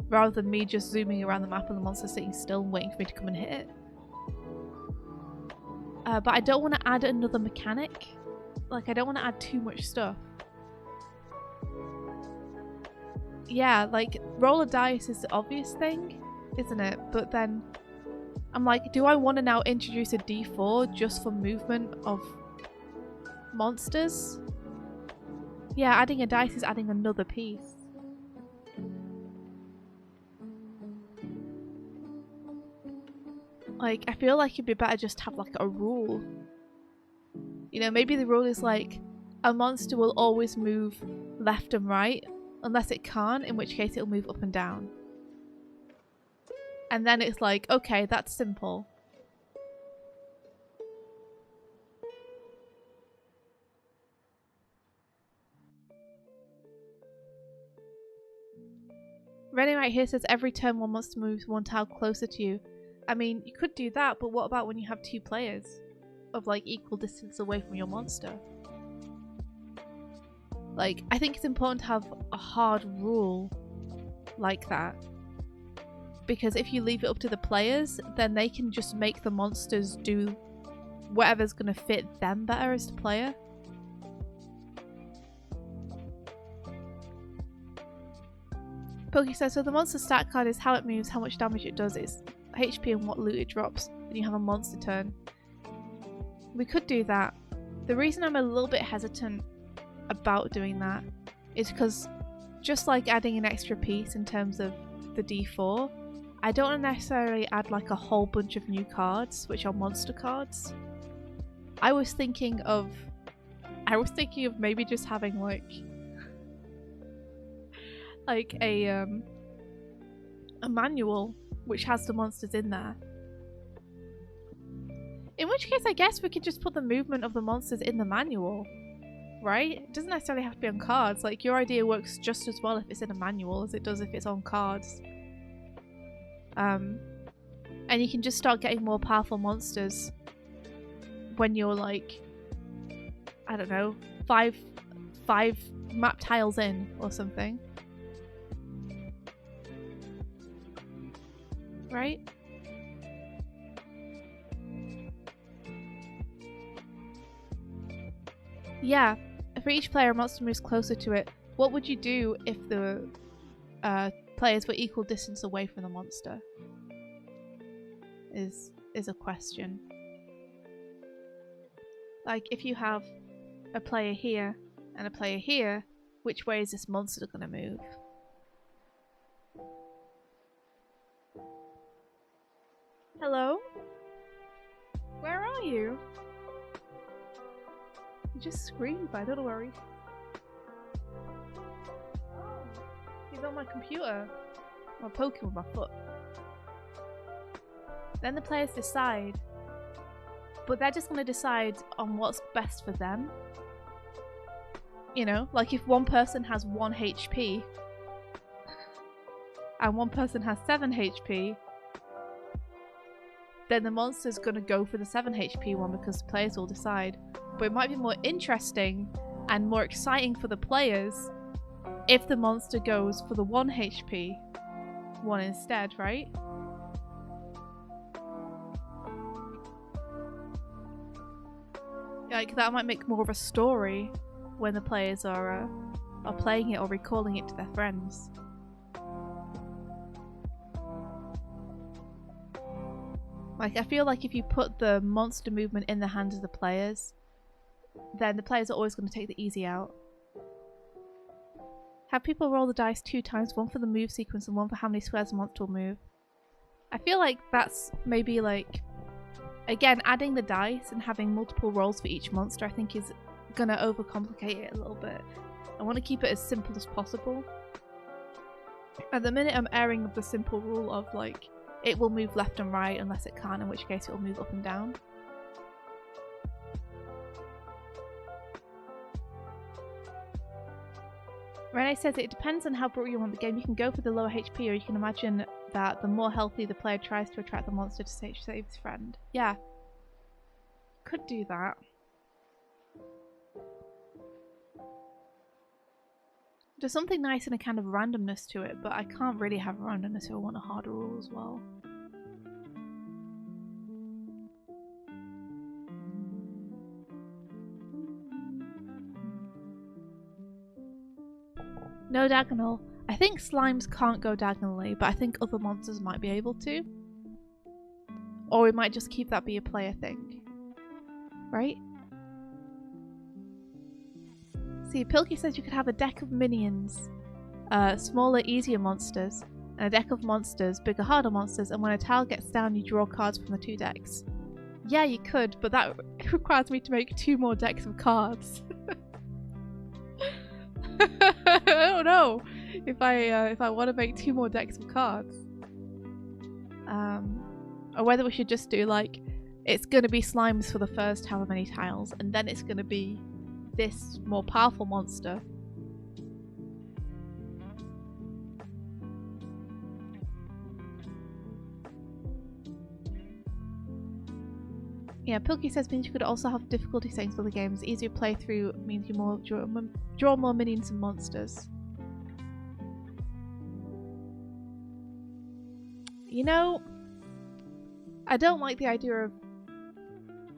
Rather than me just zooming around the map and the monster sitting still and waiting for me to come and hit it. But I don't want to add another mechanic. Like, I don't want to add too much stuff. Yeah, like, roll a dice is the obvious thing, isn't it? But then, I'm like, do I want to now introduce a D4 just for movement of monsters? Yeah, adding a dice is adding another piece. Like, I feel like it'd be better just to have like a rule. You know, maybe the rule is like, a monster will always move left and right, unless it can't, in which case it'll move up and down. And then it's like, okay, that's simple. Rennie right here says every turn one monster moves 1 tile closer to you. I mean, you could do that, but what about when you have 2 players of like equal distance away from your monster? Like, I think it's important to have a hard rule like that. Because if you leave it up to the players, then they can just make the monsters do whatever's going to fit them better as the player. Pokey says, so the monster stat card is how it moves, how much damage it does, its HP and what loot it drops. Then you have a monster turn. We could do that. The reason I'm a little bit hesitant about doing that is because just like adding an extra piece in terms of the D4, I don't want to necessarily add like a whole bunch of new cards, which are monster cards. I was thinking of maybe just having like a manual which has the monsters in there. In which case I guess we could just put the movement of the monsters in the manual, right? It doesn't necessarily have to be on cards. Like, your idea works just as well if it's in a manual as it does if it's on cards. And you can just start getting more powerful monsters when you're like, I don't know, five map tiles in or something. Right? Yeah, for each player a monster moves closer to it. What would you do if the players were equal distance away from the monster? Is a question. Like, if you have a player here and a player here, which way is this monster gonna move? Hello? Where are you? You just screamed, but I don't know where he is. Oh, he's on my computer. I'm poking with my foot. Then the players decide, but they're just going to decide on what's best for them. You know, like if one person has 1 HP and one person has 7 HP, then the monster's going to go for the 7 HP one because the players will decide. But it might be more interesting and more exciting for the players if the monster goes for the 1 HP one instead, right? Like, that might make more of a story when the players are playing it or recalling it to their friends. Like, I feel like if you put the monster movement in the hands of the players, then the players are always going to take the easy out. Have people roll the dice 2 times, one for the move sequence and one for how many squares the monster will move. I feel like that's maybe like, again, adding the dice and having multiple rolls for each monster I think is going to overcomplicate it a little bit. I want to keep it as simple as possible. At the minute I'm erring of the simple rule of like, it will move left and right unless it can, in which case it will move up and down. Renee says it depends on how brutal you want the game. You can go for the lower HP, or you can imagine that the more healthy the player tries to attract the monster to save his friend. Yeah. Could do that. There's something nice and a kind of randomness to it, but I can't really have randomness if I want a harder rule as well. No diagonal. I think slimes can't go diagonally, but I think other monsters might be able to. Or we might just keep that be a player thing. Right? See, Pilky says you could have a deck of minions, smaller, easier monsters, and a deck of monsters, bigger, harder monsters, and when a tile gets down, you draw cards from the 2 decks. Yeah, you could, but that requires me to make 2 more decks of cards. I don't know if I want to make 2 more decks of cards. Or whether we should just do like, it's going to be slimes for the first however many tiles, and then it's going to be this more powerful monster. Yeah, Pilky says means you could also have difficulty settings for the games. Easier playthrough means you draw more minions and monsters. You know, I don't like the idea of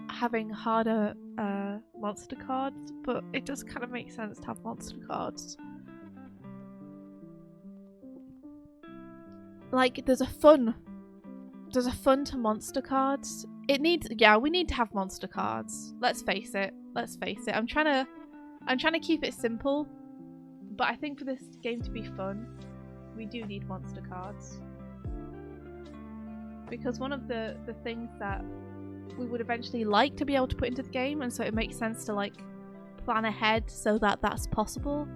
having harder monster cards, but it does kind of make sense to have monster cards. Like, there's a fun to monster cards. We need to have monster cards. Let's face it. I'm trying to keep it simple, but I think for this game to be fun, we do need monster cards. Because one of the things that we would eventually like to be able to put into the game, and so it makes sense to like plan ahead so that that's possible,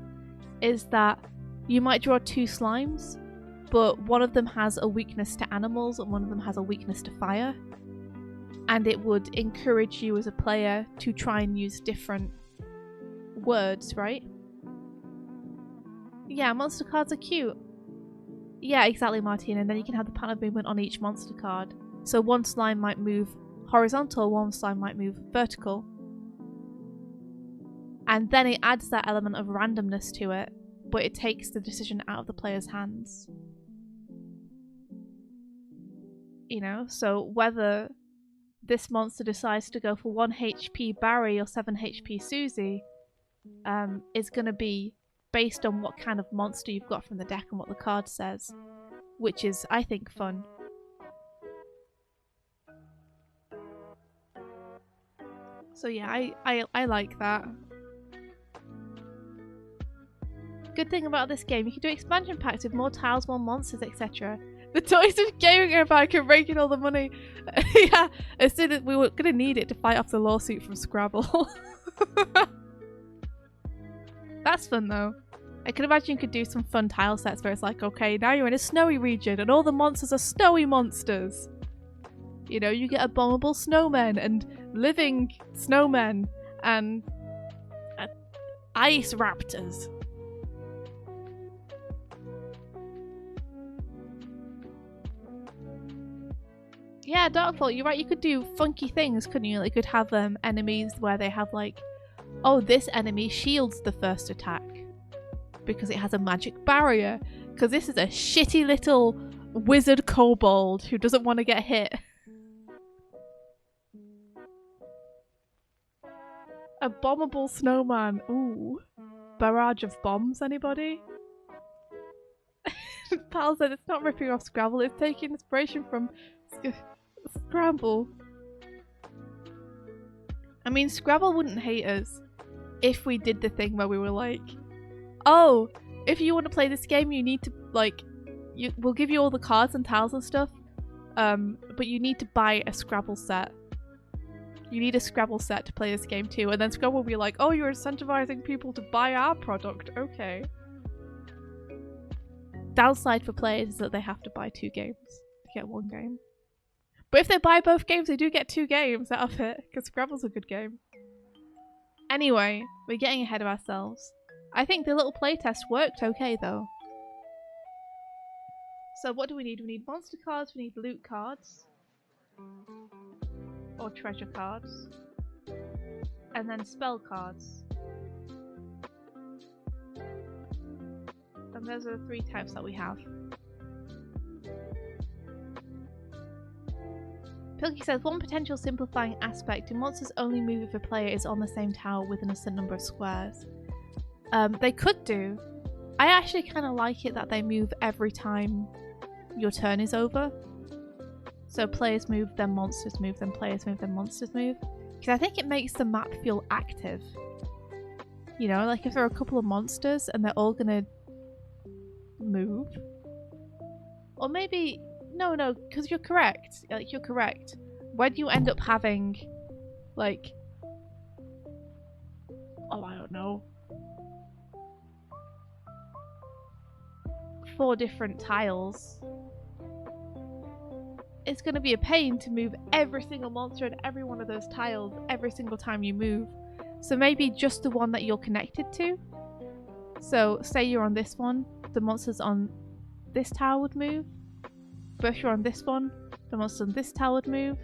is that you might draw 2 slimes, but one of them has a weakness to animals and one of them has a weakness to fire. And it would encourage you as a player to try and use different words, right? Yeah, monster cards are cute. Yeah, exactly, Martine. And then you can have the pattern of movement on each monster card. So one slime might move horizontal, one slime might move vertical. And then it adds that element of randomness to it, but it takes the decision out of the player's hands. You know, so whether this monster decides to go for 1 HP Barry or 7 HP Susie is going to be based on what kind of monster you've got from the deck and what the card says, which is, I think, fun. So yeah, I like that. Good thing about this game, you can do expansion packs with more tiles, more monsters, etc. The toys of gaming empire can rake in all the money. Yeah, as soon as we were gonna need it to fight off the lawsuit from Scrabble. That's fun though. I can imagine you could do some fun tile sets where it's like, okay, now you're in a snowy region and all the monsters are snowy monsters. You know, you get abominable snowmen and living snowmen and ice raptors. Yeah, Darkfall, you're right, you could do funky things, couldn't you? Like, you could have enemies where they have like, oh, this enemy shields the first attack because it has a magic barrier, because this is a shitty little wizard kobold who doesn't want to get hit. A bombable snowman. Ooh. Barrage of bombs, anybody? Pal said it's not ripping off Scrabble, it's taking inspiration from Scramble. I mean, Scrabble wouldn't hate us if we did the thing where we were like, oh, if you want to play this game, you need to, like, we'll give you all the cards and tiles and stuff, but you need to buy a Scrabble set. You need a Scrabble set to play this game too, and then Scrabble will be like, oh, you're incentivizing people to buy our product, okay. Downside for players is that they have to buy 2 games to get 1 game. But if they buy both games, they do get 2 games out of it, because Scrabble's a good game. Anyway, we're getting ahead of ourselves. I think the little playtest worked okay, though. So what do we need? We need monster cards, we need loot cards. Or treasure cards. And then spell cards. And those are the 3 types that we have. Pilky says, one potential simplifying aspect, do monsters only move if a player is on the same tile within a certain number of squares? They could do. I actually kind of like it that they move every time your turn is over. So players move, then monsters move, then players move, then monsters move. Because I think it makes the map feel active. You know, like if there are a couple of monsters and they're all gonna move. Or maybe... No, because you're correct. Like, you're correct. When you end up having, like... Oh, I don't know. 4 different tiles. It's going to be a pain to move every single monster in every one of those tiles every single time you move. So maybe just the one that you're connected to. So say you're on this one, the monsters on this tile would move. But if you're on this one, the monsters on this tile would move.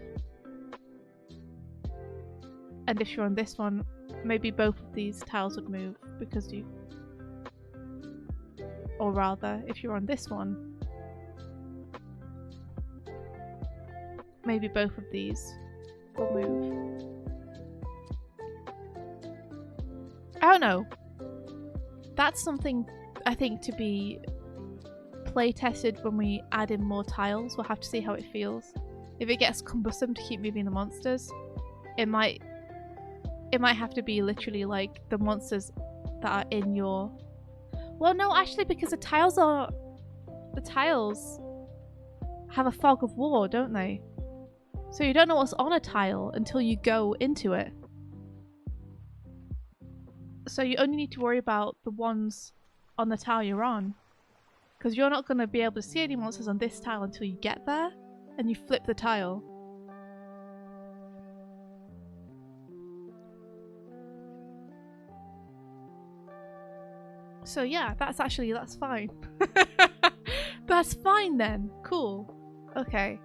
And if you're on this one, maybe both of these tiles would move because you... Or rather, if you're on this one, maybe both of these will move. I don't know. That's something I think to be play tested when we add in more tiles. We'll have to see how it feels. If it gets cumbersome to keep moving the monsters, it might have to be literally like the monsters that are in your... Well, no, actually, because the tiles have a fog of war, don't they? So you don't know what's on a tile until you go into it. So you only need to worry about the ones on the tile you're on. Because you're not going to be able to see any monsters on this tile until you get there and you flip the tile. So yeah, that's fine. That's fine then. Cool. Okay.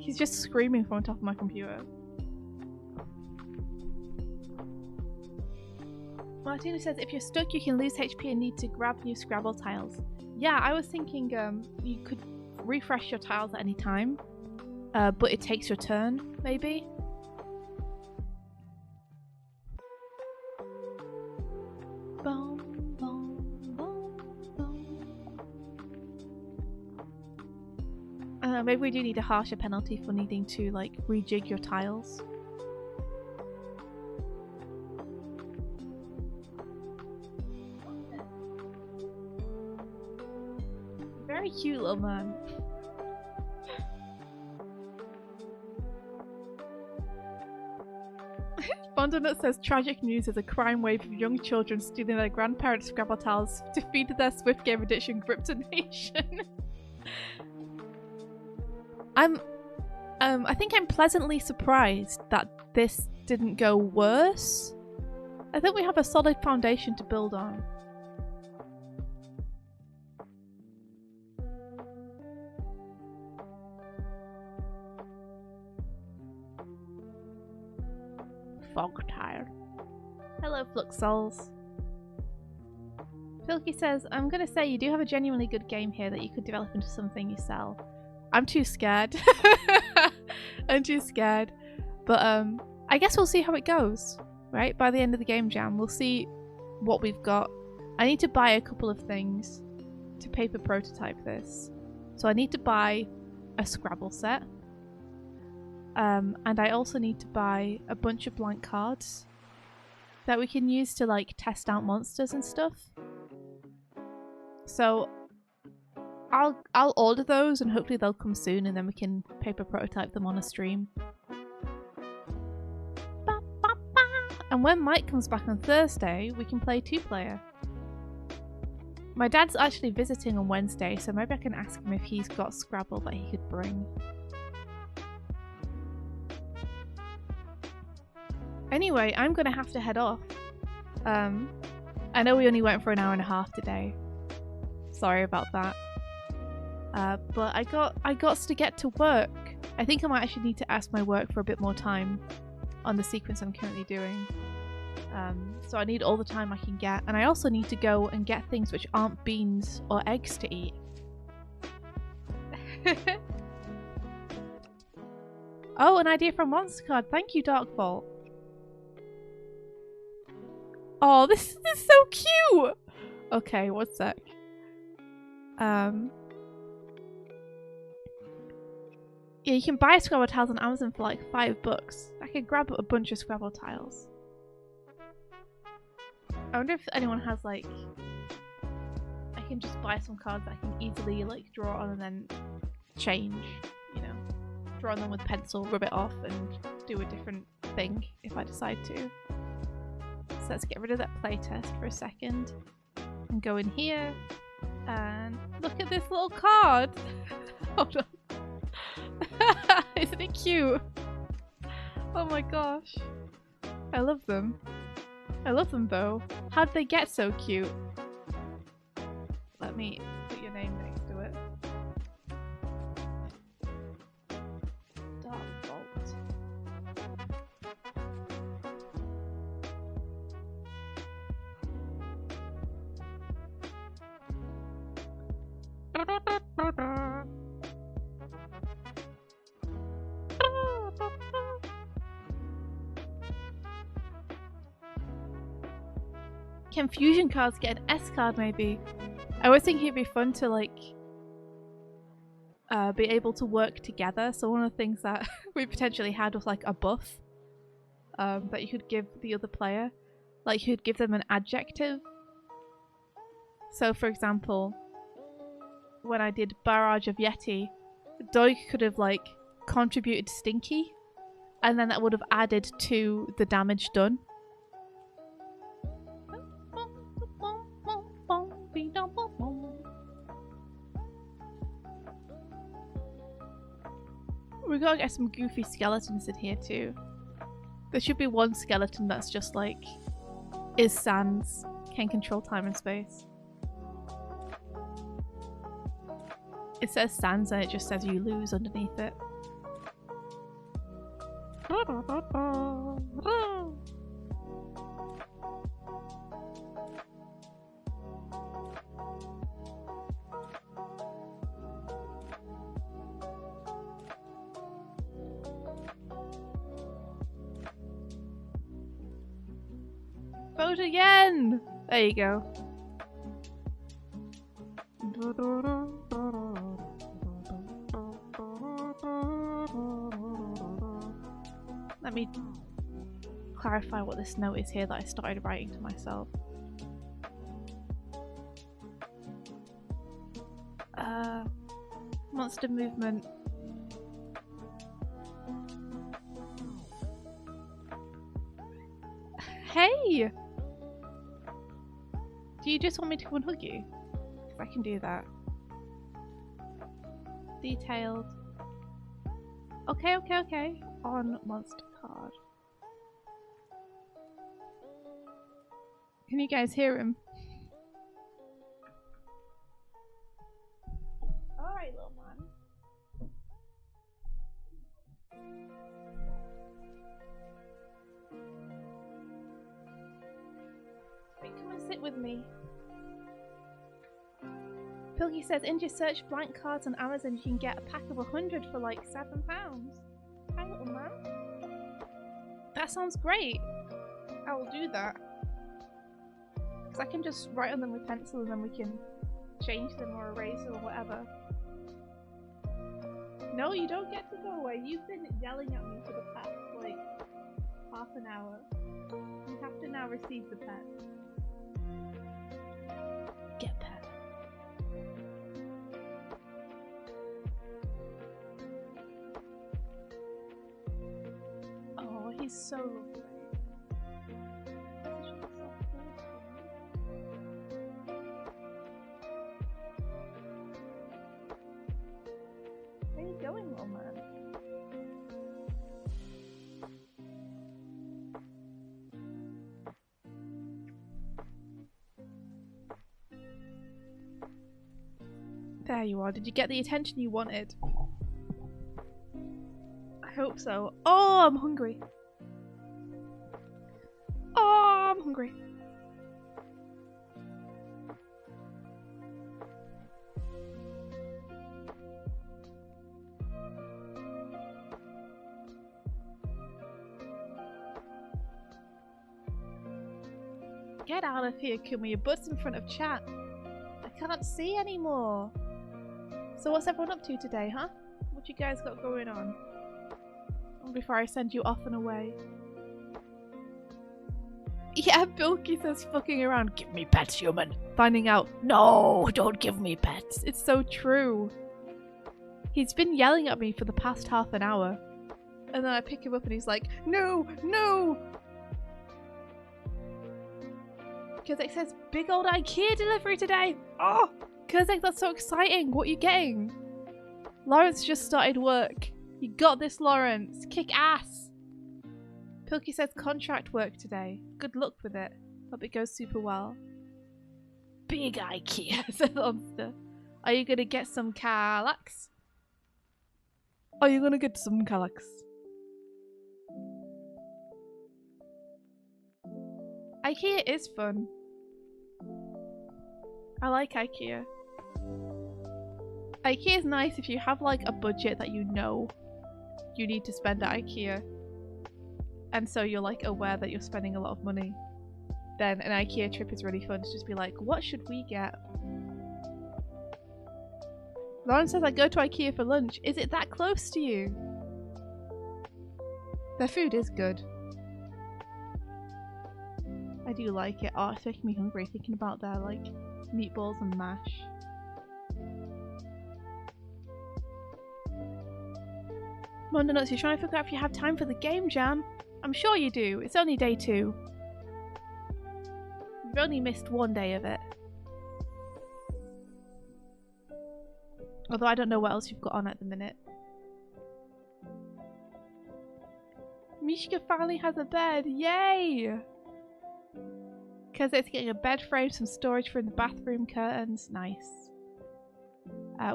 He's just screaming from on top of my computer. Martina says, if you're stuck, you can lose HP and need to grab new Scrabble tiles. Yeah, I was thinking you could refresh your tiles at any time, but it takes your turn, maybe? Boom, boom, boom, boom. Maybe we do need a harsher penalty for needing to, like, rejig your tiles. Very cute little man. Bondonut says tragic news as a crime wave of young children stealing their grandparents' Scrabble tiles to feed their Swift game addiction Kryptonation. I think I'm pleasantly surprised that this didn't go worse. I think we have a solid foundation to build on. Fog tire. Hello, Flux Souls. Filky says, I'm gonna say you do have a genuinely good game here that you could develop into something you sell. I'm too scared. I'm too scared. But I guess we'll see how it goes, right? By the end of the game jam, we'll see what we've got. I need to buy a couple of things to paper prototype this. So I need to buy a Scrabble set. And I also need to buy a bunch of blank cards that we can use to like test out monsters and stuff. So I'll order those and hopefully they'll come soon and then we can paper prototype them on a stream. And when Mike comes back on Thursday, we can play 2-player. My dad's actually visiting on Wednesday, so maybe I can ask him if he's got Scrabble that he could bring. Anyway, I'm gonna have to head off. I know we only went for an hour and a half today. Sorry about that. But I got to get to work. I think I might actually need to ask my work for a bit more time on the sequence I'm currently doing. So I need all the time I can get, and I also need to go and get things which aren't beans or eggs to eat. Oh, an idea from Monster Card. Thank you, Dark Vault. Oh, this is so cute! Okay, one sec. Yeah, you can buy Scrabble tiles on Amazon for like $5. I could grab a bunch of Scrabble tiles. I wonder if anyone has like... I can just buy some cards that I can easily like draw on and then change, you know. Draw on them with pencil, rub it off and do a different thing if I decide to. So let's get rid of that playtest for a second and go in here and look at this little card. Hold on. Isn't it cute? Oh my gosh. I love them. I love them though. How did they get so cute? Let me put your name next to it. Dark Vault. Can fusion cards get an S card maybe? I was thinking it'd be fun to like be able to work together. So one of the things that we potentially had was like a buff that you could give the other player. Like you could give them an adjective. So for example, when I did Barrage of Yeti, Doig could have like contributed Stinky and then that would have added to the damage done. We gotta get some goofy skeletons in here too. There should be one skeleton that's just like is Sans, can control time and space. It says Sans and it just says you lose underneath it. Vote again! There you go. Let me clarify what this note is here that I started writing to myself. Monster movement. Hey! Do you just want me to come and hug you? Because I can do that. Detailed. Okay, okay, okay. On monster card. Can you guys hear him? Alright, little man. Wait, come and sit with me. Pilky says, in your search blank cards on Amazon, you can get a pack of 100 for like £7. Hi, little man. That sounds great. I will do that. Because I can just write on them with pencil and then we can change them or erase them or whatever. No, you don't get to go away. You've been yelling at me for the past, like, half an hour. You have to now receive the pet. Get pet. Oh, he's so lovely. Where are you going, little man? There you are. Did you get the attention you wanted? I hope so. Oh, I'm hungry. Oh, I'm hungry. Get out of here, Kuma. Your butt's in front of chat. I can't see anymore. So what's everyone up to today, huh? What you guys got going on? Before I send you off and away. Yeah, Bilky says fucking around. Give me pets, human. Finding out, no, don't give me pets. It's so true. He's been yelling at me for the past half an hour. And then I pick him up and he's like, no, no. Kazek says, big old IKEA delivery today. Oh, Kazek, that's so exciting. What are you getting? Lawrence just started work. You got this, Lawrence. Kick ass. Pilky says contract work today. Good luck with it. Hope it goes super well. Big IKEA, said Monster. Are you gonna get some Kallax? Are you gonna get some Kallax? IKEA is fun. I like IKEA. IKEA is nice if you have like a budget that you know you need to spend at IKEA. And so you're like aware that you're spending a lot of money. Then an IKEA trip is really fun to just be like, what should we get? Lauren says I go to IKEA for lunch. Is it that close to you? Their food is good. I do like it. Oh, it's making me hungry thinking about their like meatballs and mash. Mondo Nuts, you're trying to figure out if you have time for the game jam. I'm sure you do. It's only day 2. You've only missed 1 day of it. Although I don't know what else you've got on at the minute. Mishka finally has a bed. Yay! Because it's getting a bed frame, some storage for in the bathroom, curtains. Nice.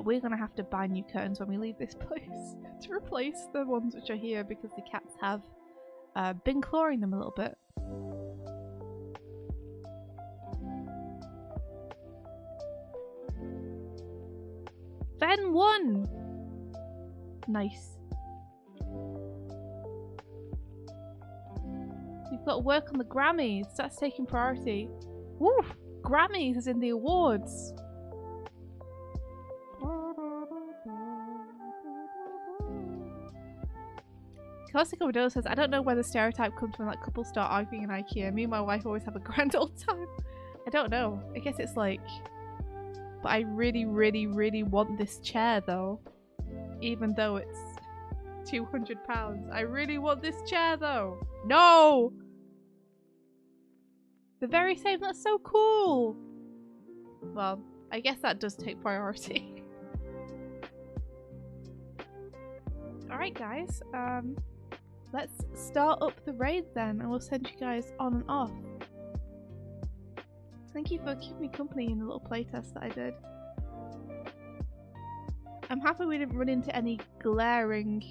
we're going to have to buy new curtains when we leave this place to replace the ones which are here because the cats have been clawing them a little bit. Fen won! Nice. You've got to work on the Grammys. That's taking priority. Woo! Grammys is in the awards. Classic Overdose says, I don't know where the stereotype comes from, like couples start arguing in IKEA. Me and my wife always have a grand old time. I don't know. I guess it's like... But I really, really, really want this chair though. Even though it's £200. I really want this chair though. No! The very same, that's so cool! Well, I guess that does take priority. Alright guys, let's start up the raid then and we'll send you guys on and off. Thank you for keeping me company in the little playtest that I did. I'm happy we didn't run into any glaring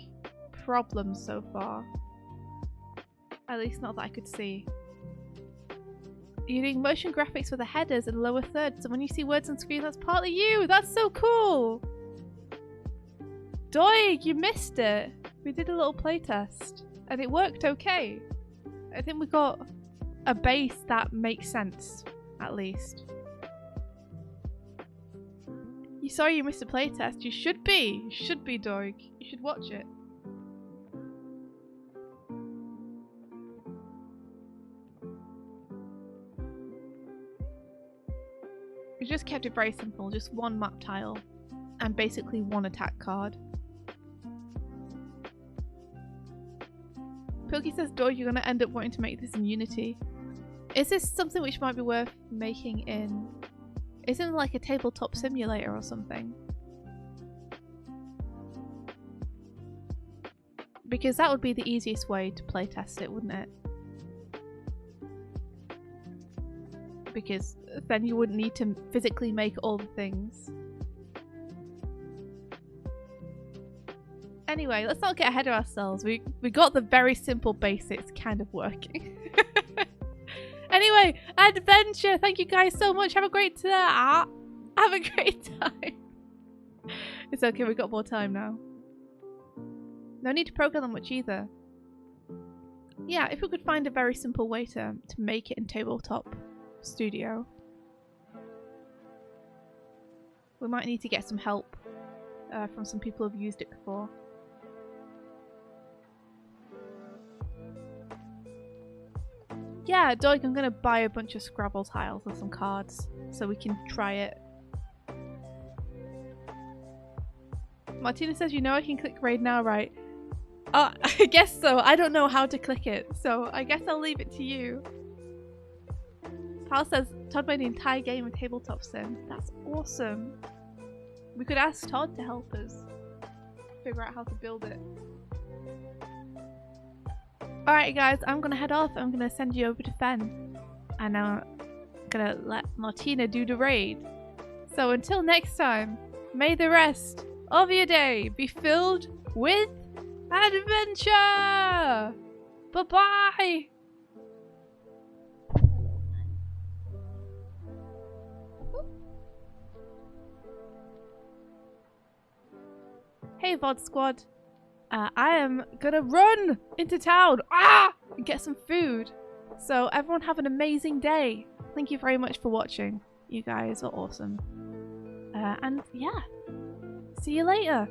problems so far. At least not that I could see. You're doing motion graphics for the headers and lower third, so when you see words on screen, that's partly you! That's so cool! Doig, you missed it! We did a little playtest, and it worked okay. I think we got a base that makes sense, at least. You sorry you missed a playtest? You should be! You should be, Doig. You should watch it. We just kept it very simple, just one map tile and basically one attack card. Pilky says, Doig, you're gonna end up wanting to make this in Unity. Is this something which might be worth making in... Isn't it like a tabletop simulator or something? Because that would be the easiest way to playtest it, wouldn't it? Because then you wouldn't need to physically make all the things. Anyway, let's not get ahead of ourselves. We got the very simple basics kind of working. Anyway, adventure! Thank you guys so much. Have a great have a great time. It's okay, we've got more time now. No need to program them much either. Yeah, if we could find a very simple way to make it in tabletop studio. We might need to get some help from some people who've used it before. Yeah, Doig, I'm gonna buy a bunch of Scrabble tiles or some cards so we can try it. Martina says, you know I can click raid now, right? I guess so. I don't know how to click it, so I guess I'll leave it to you. Pal says, Todd made the entire game a tabletop sim. That's awesome. We could ask Todd to help us figure out how to build it. Alright guys, I'm gonna head off. I'm gonna send you over to Fen. And I'm gonna let Martina do the raid. So until next time, may the rest of your day be filled with adventure! Bye-bye! Hey VOD squad, I am gonna run into town and get some food. So everyone have an amazing day. Thank you very much for watching. You guys are awesome. And yeah, see you later.